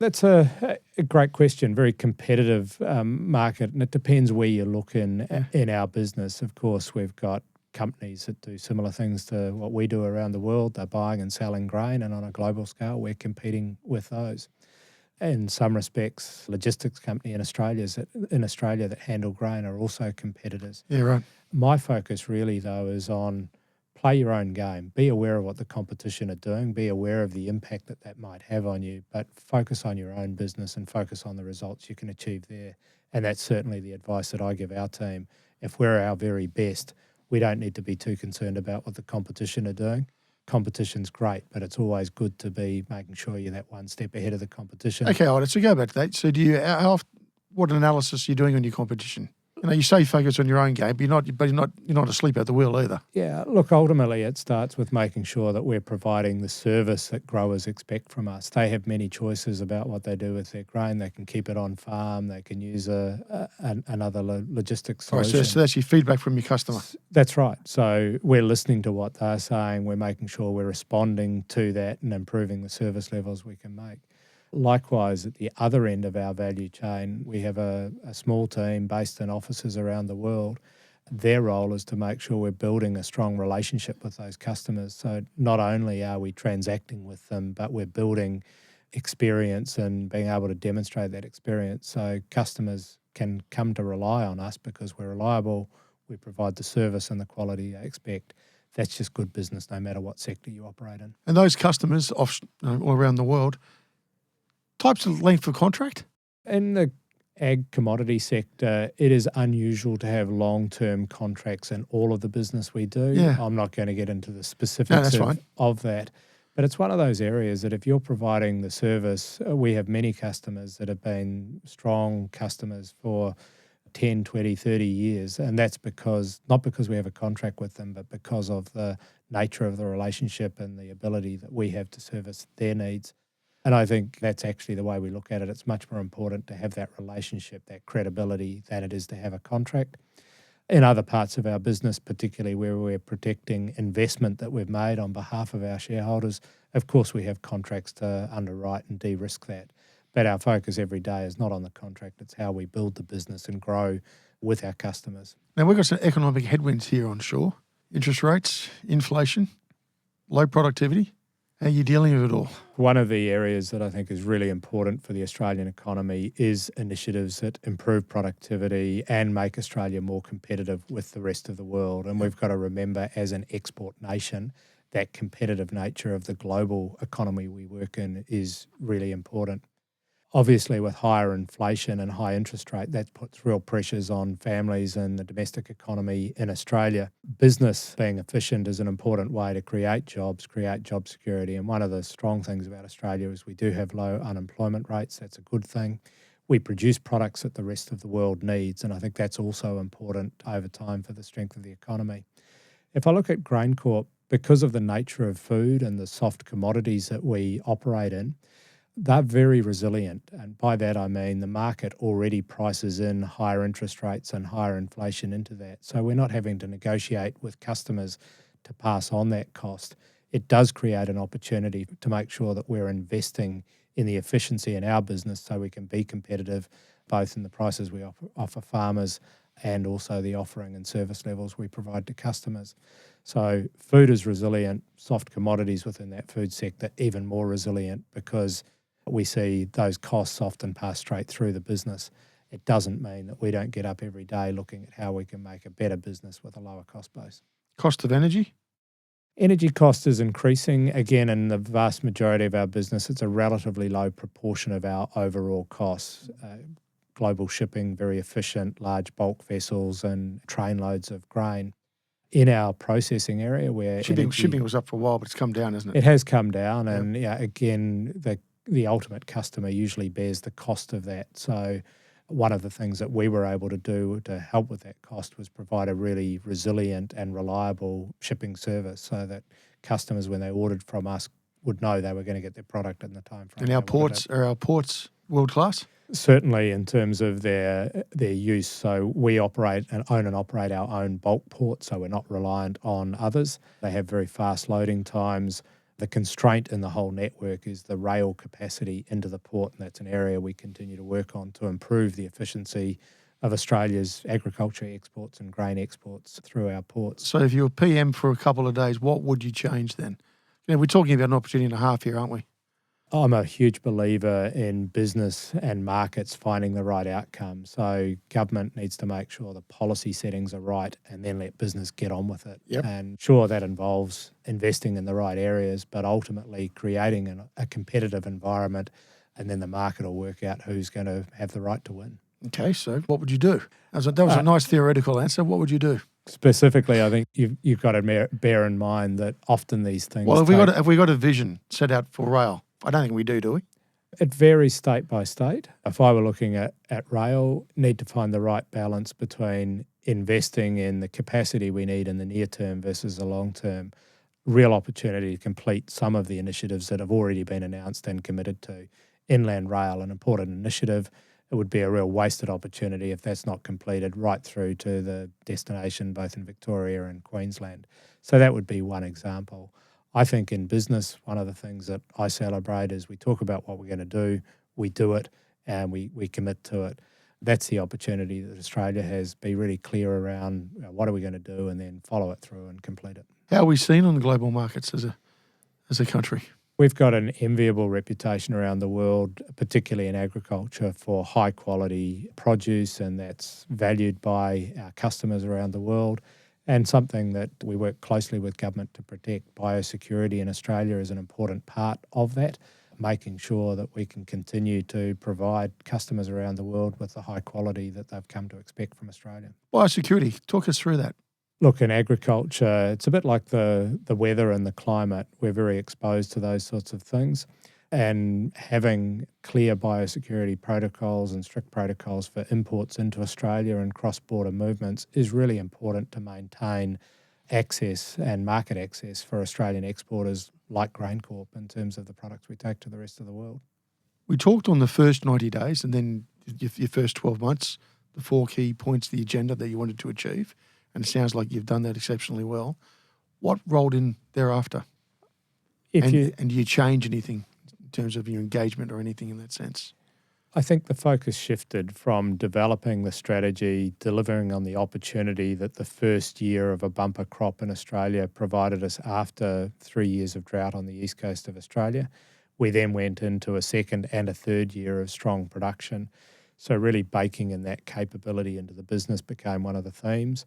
That's a great question. Very competitive market, and it depends where you look in our business. Of course, we've got companies that do similar things to what we do around the world. They're buying and selling grain, and on a global scale, we're competing with those. In some respects, logistics company in Australia that handle grain are also competitors. Yeah, right. My focus really, though, is on play your own game. Be aware of what the competition are doing. Be aware of the impact that might have on you, but focus on your own business and focus on the results you can achieve there. And that's certainly the advice that I give our team. If we're our very best, we don't need to be too concerned about what the competition are doing. Competition's great, but it's always good to be making sure you're that one step ahead of the competition. Okay, all right, so go back to that. So what analysis are you doing on your competition? You say focus on your own game, but you're not asleep at the wheel either. Yeah, look, ultimately it starts with making sure that we're providing the service that growers expect from us. They have many choices about what they do with their grain. They can keep it on farm. They can use another logistics solution. All right, so that's your feedback from your customer. That's right. So we're listening to what they're saying. We're making sure we're responding to that and improving the service levels we can make. Likewise, at the other end of our value chain, we have a small team based in offices around the world. Their role is to make sure we're building a strong relationship with those customers. So not only are we transacting with them, but we're building experience and being able to demonstrate that experience so customers can come to rely on us because we're reliable, we provide the service and the quality they expect. That's just good business no matter what sector you operate in. And those customers all around the world, types of length of contract? In the ag commodity sector, it is unusual to have long-term contracts in all of the business we do. Yeah. I'm not going to get into the specifics of that. But it's one of those areas that if you're providing the service, we have many customers that have been strong customers for 10, 20, 30 years. And that's not because we have a contract with them, but because of the nature of the relationship and the ability that we have to service their needs. And I think that's actually the way we look at it. It's much more important to have that relationship, that credibility, than it is to have a contract. In other parts of our business, particularly where we're protecting investment that we've made on behalf of our shareholders, of course we have contracts to underwrite and de-risk that. But our focus every day is not on the contract. It's how we build the business and grow with our customers. Now, we've got some economic headwinds here on shore. Interest rates, inflation, low productivity. How are you dealing with it all? One of the areas that I think is really important for the Australian economy is initiatives that improve productivity and make Australia more competitive with the rest of the world. And we've got to remember, as an export nation, that competitive nature of the global economy we work in is really important. Obviously, with higher inflation and high interest rate, that puts real pressures on families and the domestic economy in Australia. Business being efficient is an important way to create jobs, create job security. And one of the strong things about Australia is we do have low unemployment rates. That's a good thing. We produce products that the rest of the world needs. And I think that's also important over time for the strength of the economy. If I look at GrainCorp, because of the nature of food and the soft commodities that we operate in, they're very resilient. And by that, I mean the market already prices in higher interest rates and higher inflation into that. So we're not having to negotiate with customers to pass on that cost. it does create an opportunity to make sure that we're investing in the efficiency in our business so we can be competitive, both in the prices we offer farmers and also the offering and service levels we provide to customers. So food is resilient, soft commodities within that food sector even more resilient because we see those costs often pass straight through the business. It doesn't mean that we don't get up every day looking at how we can make a better business with a lower cost base. Cost of energy? Energy cost is increasing. Again, in the vast majority of our business, it's a relatively low proportion of our overall costs. Global shipping, very efficient, large bulk vessels and train loads of grain. In our processing area where Shipping was up for a while, but it's come down, isn't it? It has come down, and again, the ultimate customer usually bears the cost of that. So one of the things that we were able to do to help with that cost was provide a really resilient and reliable shipping service so that customers, when they ordered from us, would know they were going to get their product in the time frame. And are our ports world class? Certainly in terms of their use. So we own and operate our own bulk port, so we're not reliant on others. They have very fast loading times. The constraint in the whole network is the rail capacity into the port, and that's an area we continue to work on to improve the efficiency of Australia's agriculture exports and grain exports through our ports. So if you were PM for a couple of days, what would you change then? We're talking about an opportunity and a half here, aren't we? I'm a huge believer in business and markets finding the right outcome. So government needs to make sure the policy settings are right and then let business get on with it. Yep. And sure, that involves investing in the right areas, but ultimately creating a competitive environment, and then the market will work out who's going to have the right to win. Okay, so what would you do? That was a nice theoretical answer. What would you do? Specifically, I think you've got to bear in mind that often these things... Well, have we got a vision set out for rail? I don't think we do we? It varies state by state. If I were looking at rail, need to find the right balance between investing in the capacity we need in the near term versus the long term. Real opportunity to complete some of the initiatives that have already been announced and committed to. Inland rail, an important initiative. It would be a real wasted opportunity if that's not completed right through to the destination, both in Victoria and Queensland. So that would be one example. I think in business, one of the things that I celebrate is we talk about what we're going to do, we do it, and we commit to it. That's the opportunity that Australia has. Be really clear around what are we going to do and then follow it through and complete it. How are we seen on the global markets as a country? We've got an enviable reputation around the world, particularly in agriculture, for high quality produce, and that's valued by our customers around the world. And something that we work closely with government to protect. Biosecurity in Australia is an important part of that, making sure that we can continue to provide customers around the world with the high quality that they've come to expect from Australia. Biosecurity, talk us through that. Look, in agriculture, it's a bit like the weather and the climate. We're very exposed to those sorts of things. And having clear biosecurity protocols and strict protocols for imports into Australia and cross-border movements is really important to maintain access and market access for Australian exporters like GrainCorp in terms of the products we take to the rest of the world. We talked on the first 90 days and then your first 12 months, the 4 key points, the agenda that you wanted to achieve, and it sounds like you've done that exceptionally well. What rolled in thereafter? And do you change anything in terms of your engagement or anything in that sense? I think the focus shifted from developing the strategy, delivering on the opportunity that the first year of a bumper crop in Australia provided us after 3 years of drought on the east coast of Australia. We then went into a second and a third year of strong production. So really baking in that capability into the business became one of the themes.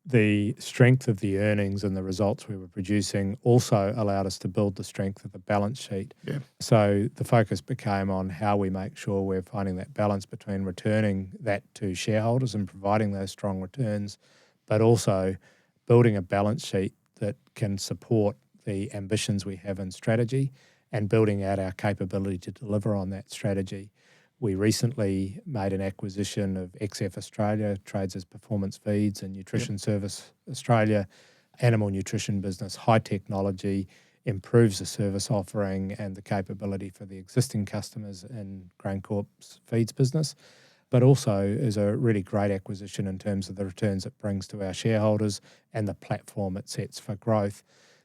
The strength of the earnings and the results we were producing also allowed us to build the strength of the balance sheet. Yeah. So the focus became on how we make sure we're finding that balance between returning that to shareholders and providing those strong returns, but also building a balance sheet that can support the ambitions we have in strategy and building out our capability to deliver on that strategy. We recently made an acquisition of XF Australia, trades as Performance Feeds and Nutrition Service Australia, animal nutrition business, high technology, improves the service offering and the capability for the existing customers in GrainCorp's feeds business, but also is a really great acquisition in terms of the returns it brings to our shareholders and the platform it sets for growth.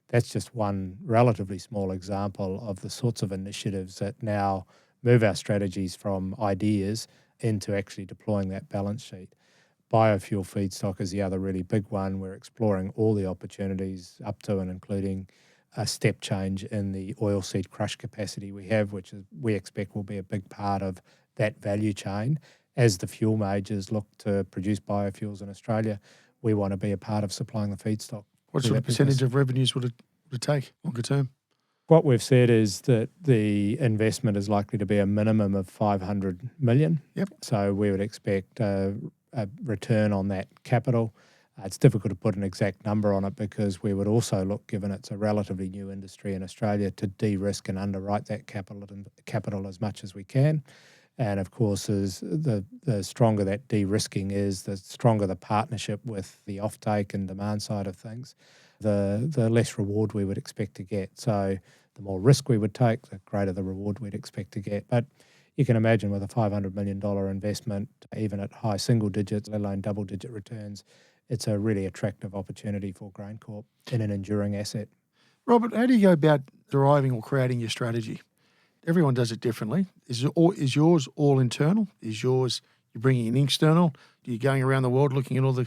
That's just one relatively small example of the sorts of initiatives that now move our strategies from ideas into actually deploying that balance sheet. Biofuel feedstock is the other really big one. We're exploring all the opportunities up to and including a step change in the oilseed crush capacity we have, which we expect will be a big part of that value chain. As the fuel majors look to produce biofuels in Australia, we want to be a part of supplying the feedstock. What sort of percentage of revenues would it take longer term? What we've said is that the investment is likely to be a minimum of 500 million. Yep. So we would expect a return on that capital. It's difficult to put an exact number on it because we would also look, given it's a relatively new industry in Australia, to de-risk and underwrite that capital as much as we can. And of course, as the stronger that de-risking is, the stronger the partnership with the offtake and demand side of things, the less reward we would expect to get. So the more risk we would take, the greater the reward we'd expect to get. But you can imagine with a $500 million investment, even at high single digits, let alone double digit returns, it's a really attractive opportunity for GrainCorp in an enduring asset. Robert, how do you go about deriving or creating your strategy? Everyone does it differently. Is yours all internal? Is yours you're bringing in external? Are you going around the world looking at all the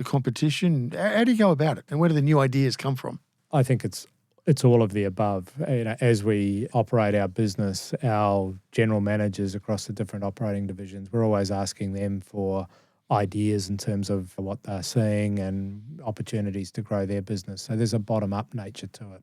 competition? How do you go about it? And where do the new ideas come from? I think it's all of the above. As we operate our business, our general managers across the different operating divisions, we're always asking them for ideas in terms of what they're seeing and opportunities to grow their business. So there's a bottom-up nature to it.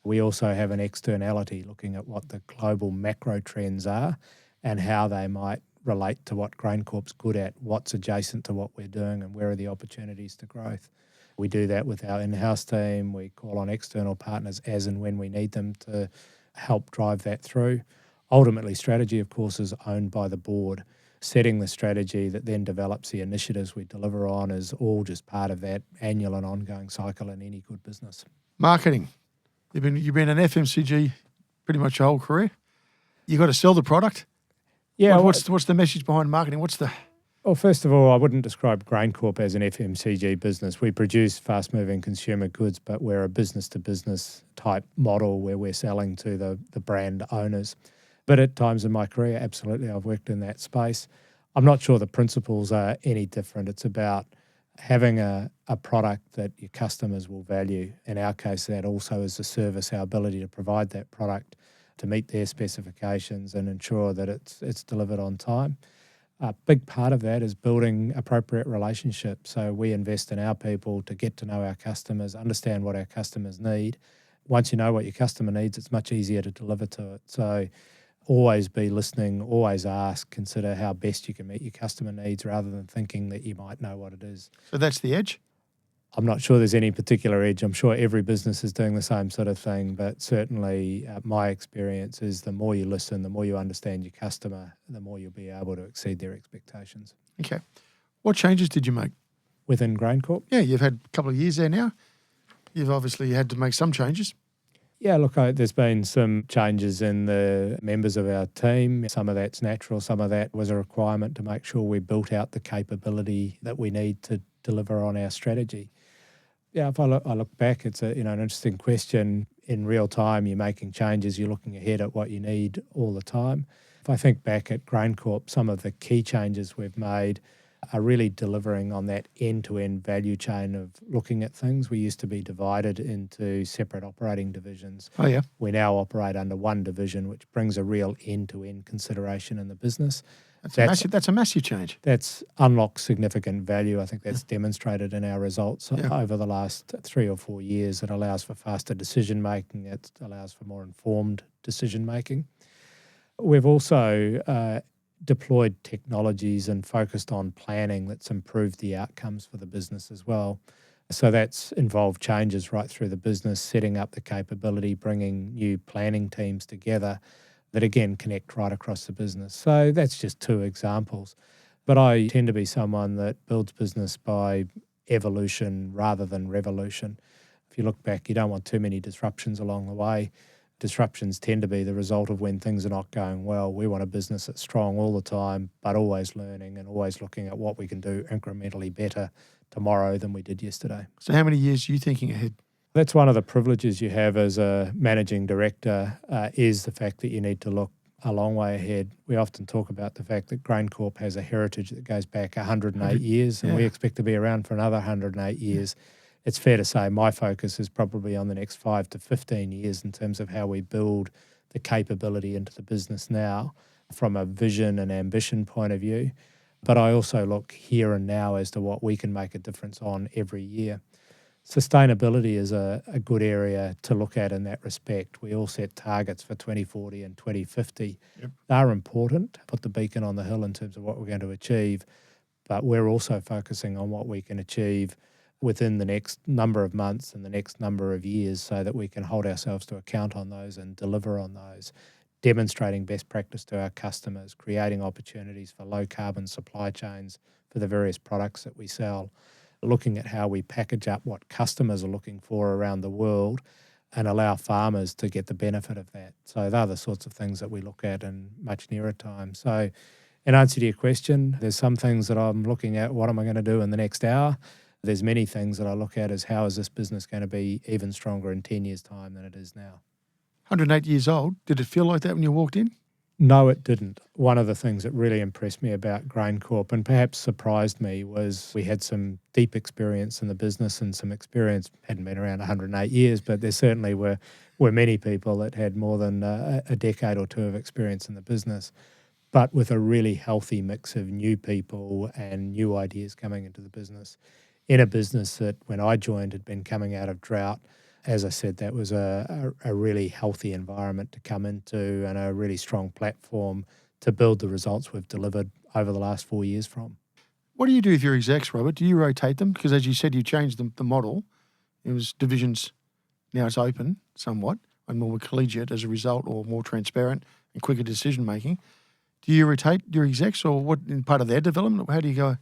We also have an externality looking at what the global macro trends are and how they might relate to what GrainCorp's good at, what's adjacent to what we're doing and where are the opportunities to growth. We do that with our in-house team. We call on external partners as and when we need them to help drive that through. Ultimately, strategy, of course, is owned by the board. Setting the strategy that then develops the initiatives we deliver on is all just part of that annual and ongoing cycle in any good business. Marketing. You've been an FMCG pretty much your whole career. You got to sell the product. Yeah. What's the message behind marketing? Well, first of all, I wouldn't describe GrainCorp as an FMCG business. We produce fast-moving consumer goods, but we're a business-to-business type model where we're selling to the brand owners. But at times in my career, absolutely, I've worked in that space. I'm not sure the principles are any different. It's about having a product that your customers will value. In our case, that also is a service, our ability to provide that product to meet their specifications and ensure that it's delivered on time. A big part of that is building appropriate relationships. So we invest in our people to get to know our customers, understand what our customers need. Once you know what your customer needs, it's much easier to deliver to it. So always be listening, always ask, consider how best you can meet your customer needs rather than thinking that you might know what it is. So that's the edge? I'm not sure there's any particular edge. I'm sure every business is doing the same sort of thing, but certainly my experience is the more you listen, the more you understand your customer, the more you'll be able to exceed their expectations. Okay. What changes did you make? Within GrainCorp? Yeah, you've had a couple of years there now. You've obviously had to make some changes. Yeah, look, there's been some changes in the members of our team. Some of that's natural. Some of that was a requirement to make sure we built out the capability that we need to deliver on our strategy. Yeah, if I look back, it's an interesting question. In real time, you're making changes. You're looking ahead at what you need all the time. If I think back at GrainCorp, some of the key changes we've made are really delivering on that end-to-end value chain of looking at things. We used to be divided into separate operating divisions. Oh, yeah. We now operate under one division, which brings a real end-to-end consideration in the business. That's a massive change. That's unlocked significant value. I think that's demonstrated in our results over the last 3 or 4 years. It allows for faster decision-making. It allows for more informed decision-making. We've also deployed technologies and focused on planning that's improved the outcomes for the business as well. So that's involved changes right through the business, setting up the capability, bringing new planning teams together that, again, connect right across the business. So that's just 2 examples. But I tend to be someone that builds business by evolution rather than revolution. If you look back, you don't want too many disruptions along the way. Disruptions tend to be the result of when things are not going well. We want a business that's strong all the time, but always learning and always looking at what we can do incrementally better tomorrow than we did yesterday. So how many years are you thinking ahead? That's one of the privileges you have as a managing director is the fact that you need to look a long way ahead. We often talk about the fact that GrainCorp has a heritage that goes back 108 years, and we expect to be around for another 108 years. It's fair to say my focus is probably on the next 5 to 15 years in terms of how we build the capability into the business now from a vision and ambition point of view. But I also look here and now as to what we can make a difference on every year. Sustainability is a good area to look at in that respect. We all set targets for 2040 and 2050. They're important to put the beacon on the hill in terms of what we're going to achieve, but we're also focusing on what we can achieve within the next number of months and the next number of years so that we can hold ourselves to account on those and deliver on those, demonstrating best practice to our customers, creating opportunities for low carbon supply chains for the various products that we sell, looking at how we package up what customers are looking for around the world and allow farmers to get the benefit of that. So they're the sorts of things that we look at in much nearer time. So in answer to your question, there's some things that I'm looking at, what am I going to do in the next hour? There's many things that I look at as how is this business going to be even stronger in 10 years' time than it is now. 108 years old. Did it feel like that when you walked in? No, it didn't. One of the things that really impressed me about GrainCorp and perhaps surprised me was we had some deep experience in the business and some experience, hadn't been around 108 years, but there certainly were many people that had more than a decade or two of experience in the business, but with a really healthy mix of new people and new ideas coming into the business. In a business that when I joined had been coming out of drought. As I said, that was a really healthy environment to come into and a really strong platform to build the results we've delivered over the last 4 years from. What do you do with your execs, Robert? Do you rotate them? Because as you said, you changed the model. It was divisions, now it's open somewhat and more collegiate as a result, or more transparent and quicker decision making. Do you rotate your execs, or what in part of their development? How do you go?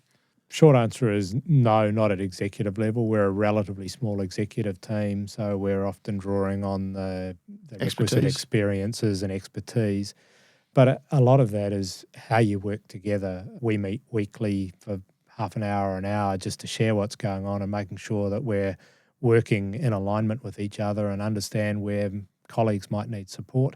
Short answer is no, not at executive level. We're a relatively small executive team, so we're often drawing on the requisite experiences and expertise. But a lot of that is how you work together. We meet weekly for half an hour or an hour just to share what's going on and making sure that we're working in alignment with each other and understand where colleagues might need support.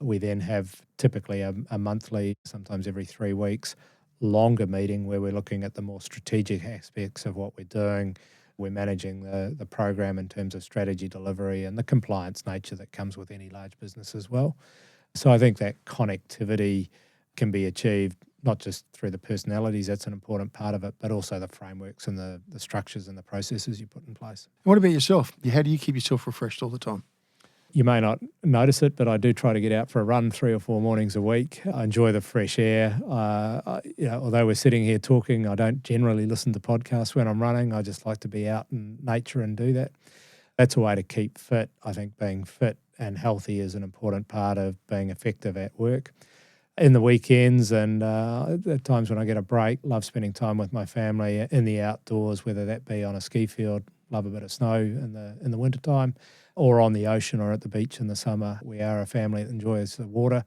We then have typically a monthly, sometimes every 3 weeks, longer meeting where we're looking at the more strategic aspects of what we're doing. We're managing the program in terms of strategy delivery and the compliance nature that comes with any large business as well. So I think that connectivity can be achieved not just through the personalities, that's an important part of it, but also the frameworks and the structures and the processes you put in place. What about yourself? How do you keep yourself refreshed all the time? You may not notice it, but I do try to get out for a run 3 or 4 mornings a week. I enjoy the fresh air. Although we're sitting here talking, I don't generally listen to podcasts when I'm running. I just like to be out in nature and do that. That's a way to keep fit. I think being fit and healthy is an important part of being effective at work. In the weekends and at times when I get a break, love spending time with my family in the outdoors, whether that be on a ski field, love a bit of snow in the wintertime, or on the ocean or at the beach in the summer. We are a family that enjoys the water,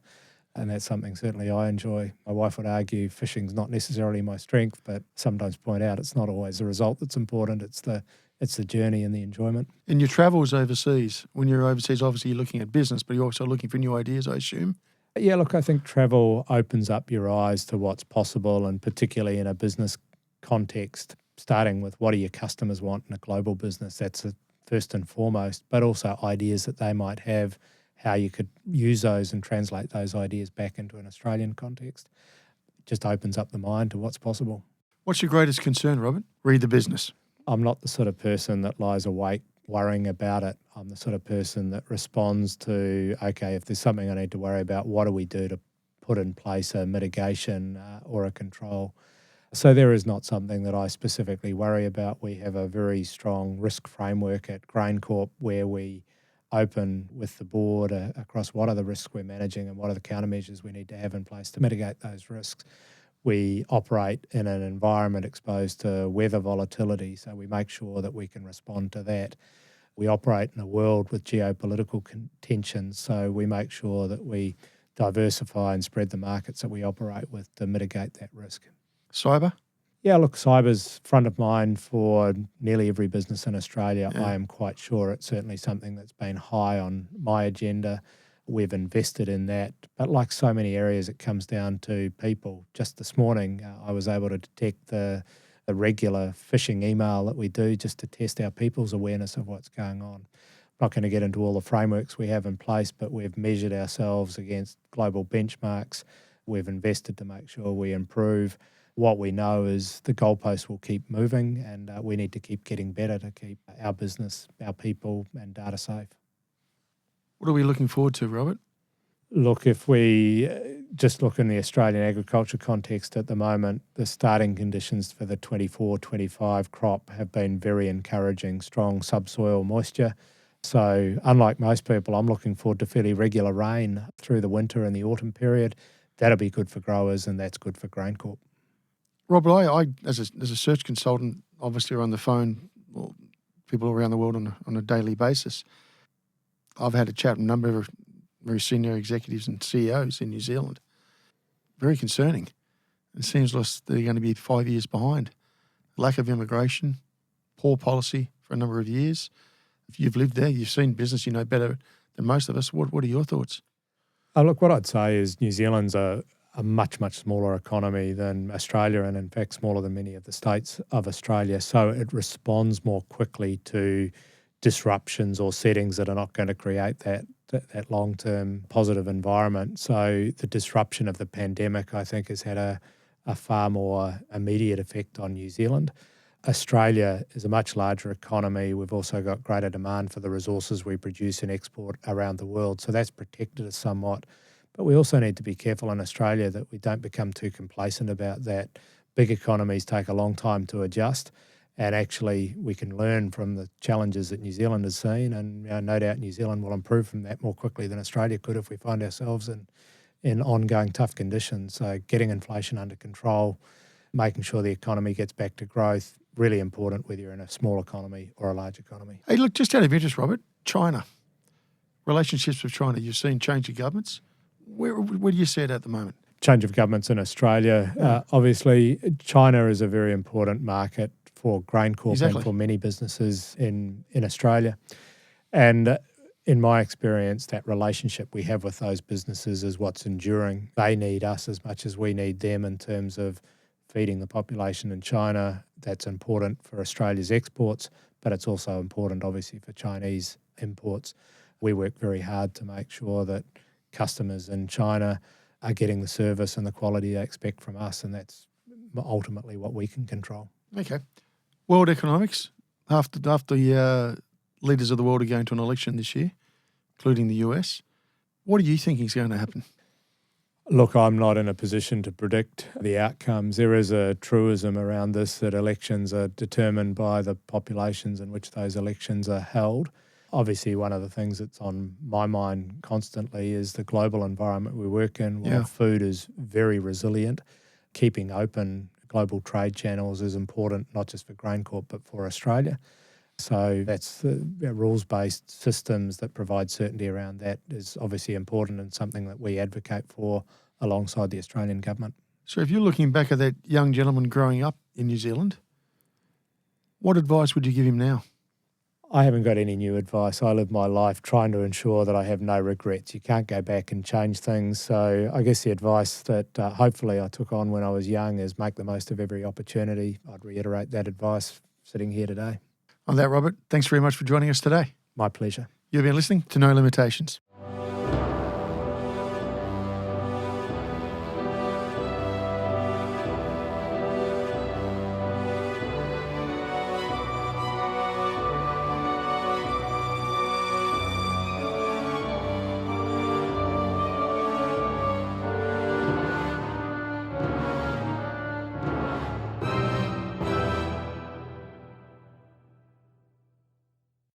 and that's something certainly I enjoy. My wife would argue fishing's not necessarily my strength, but sometimes point out it's not always the result that's important, it's the journey and the enjoyment. In your travels overseas, when you're overseas, obviously you're looking at business, but you're also looking for new ideas, I assume? Yeah, look, I think travel opens up your eyes to what's possible, and particularly in a business context, starting with what do your customers want in a global business. That's first and foremost, but also ideas that they might have, how you could use those and translate those ideas back into an Australian context. It just opens up the mind to what's possible. What's your greatest concern, Robert? Read the business. I'm not the sort of person that lies awake worrying about it. I'm the sort of person that responds to, okay, if there's something I need to worry about, what do we do to put in place a mitigation or a control? So there is not something that I specifically worry about. We have a very strong risk framework at GrainCorp where we open with the board across what are the risks we're managing and what are the countermeasures we need to have in place to mitigate those risks. We operate in an environment exposed to weather volatility, so we make sure that we can respond to that. We operate in a world with geopolitical tensions, so we make sure that we diversify and spread the markets that we operate with to mitigate that risk. Cyber? Yeah, look, cyber's front of mind for nearly every business in Australia. Yeah. I am quite sure it's certainly something that's been high on my agenda. We've invested in that. But like so many areas, it comes down to people. Just this morning, I was able to detect the regular phishing email that we do just to test our people's awareness of what's going on. I'm not going to get into all the frameworks we have in place, but we've measured ourselves against global benchmarks. We've invested to make sure we improve. What we know is the goalposts will keep moving, and we need to keep getting better to keep our business, our people, and data safe. What are we looking forward to, Robert? Look, if we just look in the Australian agriculture context at the moment, the starting conditions for the 24-25 crop have been very encouraging, strong subsoil moisture. So unlike most people, I'm looking forward to fairly regular rain through the winter and the autumn period. That'll be good for growers, and that's good for GrainCorp. Robert, I as a search consultant, obviously are on the phone, or people around the world on a daily basis. I've had a chat with a number of very senior executives and CEOs in New Zealand. Very concerning. It seems like they're going to be 5 years behind. Lack of immigration, poor policy for a number of years. If you've lived there, you've seen business, you know better than most of us. What are your thoughts? Look, what I'd say is New Zealand's a much, much smaller economy than Australia, and in fact smaller than many of the states of Australia. So it responds more quickly to disruptions or settings that are not going to create that long-term positive environment. So the disruption of the pandemic, I think, has had a far more immediate effect on New Zealand. Australia is a much larger economy. We've also got greater demand for the resources we produce and export around the world. So that's protected us somewhat. But we also need to be careful in Australia that we don't become too complacent about that. Big economies take a long time to adjust, and actually we can learn from the challenges that New Zealand has seen, and no doubt New Zealand will improve from that more quickly than Australia could if we find ourselves in ongoing tough conditions. So getting inflation under control, making sure the economy gets back to growth, really important whether you're in a small economy or a large economy. Hey, look, just out of interest, Robert, China, relationships with China, you've seen change of governments. Where do you see it at the moment? Change of governments in Australia. Obviously, China is a very important market for GrainCorp and for many businesses in Australia. And in my experience, that relationship we have with those businesses is what's enduring. They need us as much as we need them in terms of feeding the population in China. That's important for Australia's exports, but it's also important, obviously, for Chinese imports. We work very hard to make sure that customers in China are getting the service and the quality they expect from us, and that's ultimately what we can control. Okay. World economics, after leaders of the world are going to an election this year, including the US, what are you thinking is going to happen? Look, I'm not in a position to predict the outcomes. There is a truism around this that elections are determined by the populations in which those elections are held. Obviously, one of the things that's on my mind constantly is the global environment we work in. While food is very resilient, keeping open global trade channels is important, not just for GrainCorp, but for Australia. So that's rules-based systems that provide certainty around that is obviously important and something that we advocate for alongside the Australian government. So if you're looking back at that young gentleman growing up in New Zealand, what advice would you give him now? I haven't got any new advice. I live my life trying to ensure that I have no regrets. You can't go back and change things. So I guess the advice that hopefully I took on when I was young is make the most of every opportunity. I'd reiterate that advice sitting here today. On that, Robert, thanks very much for joining us today. My pleasure. You've been listening to No Limitations.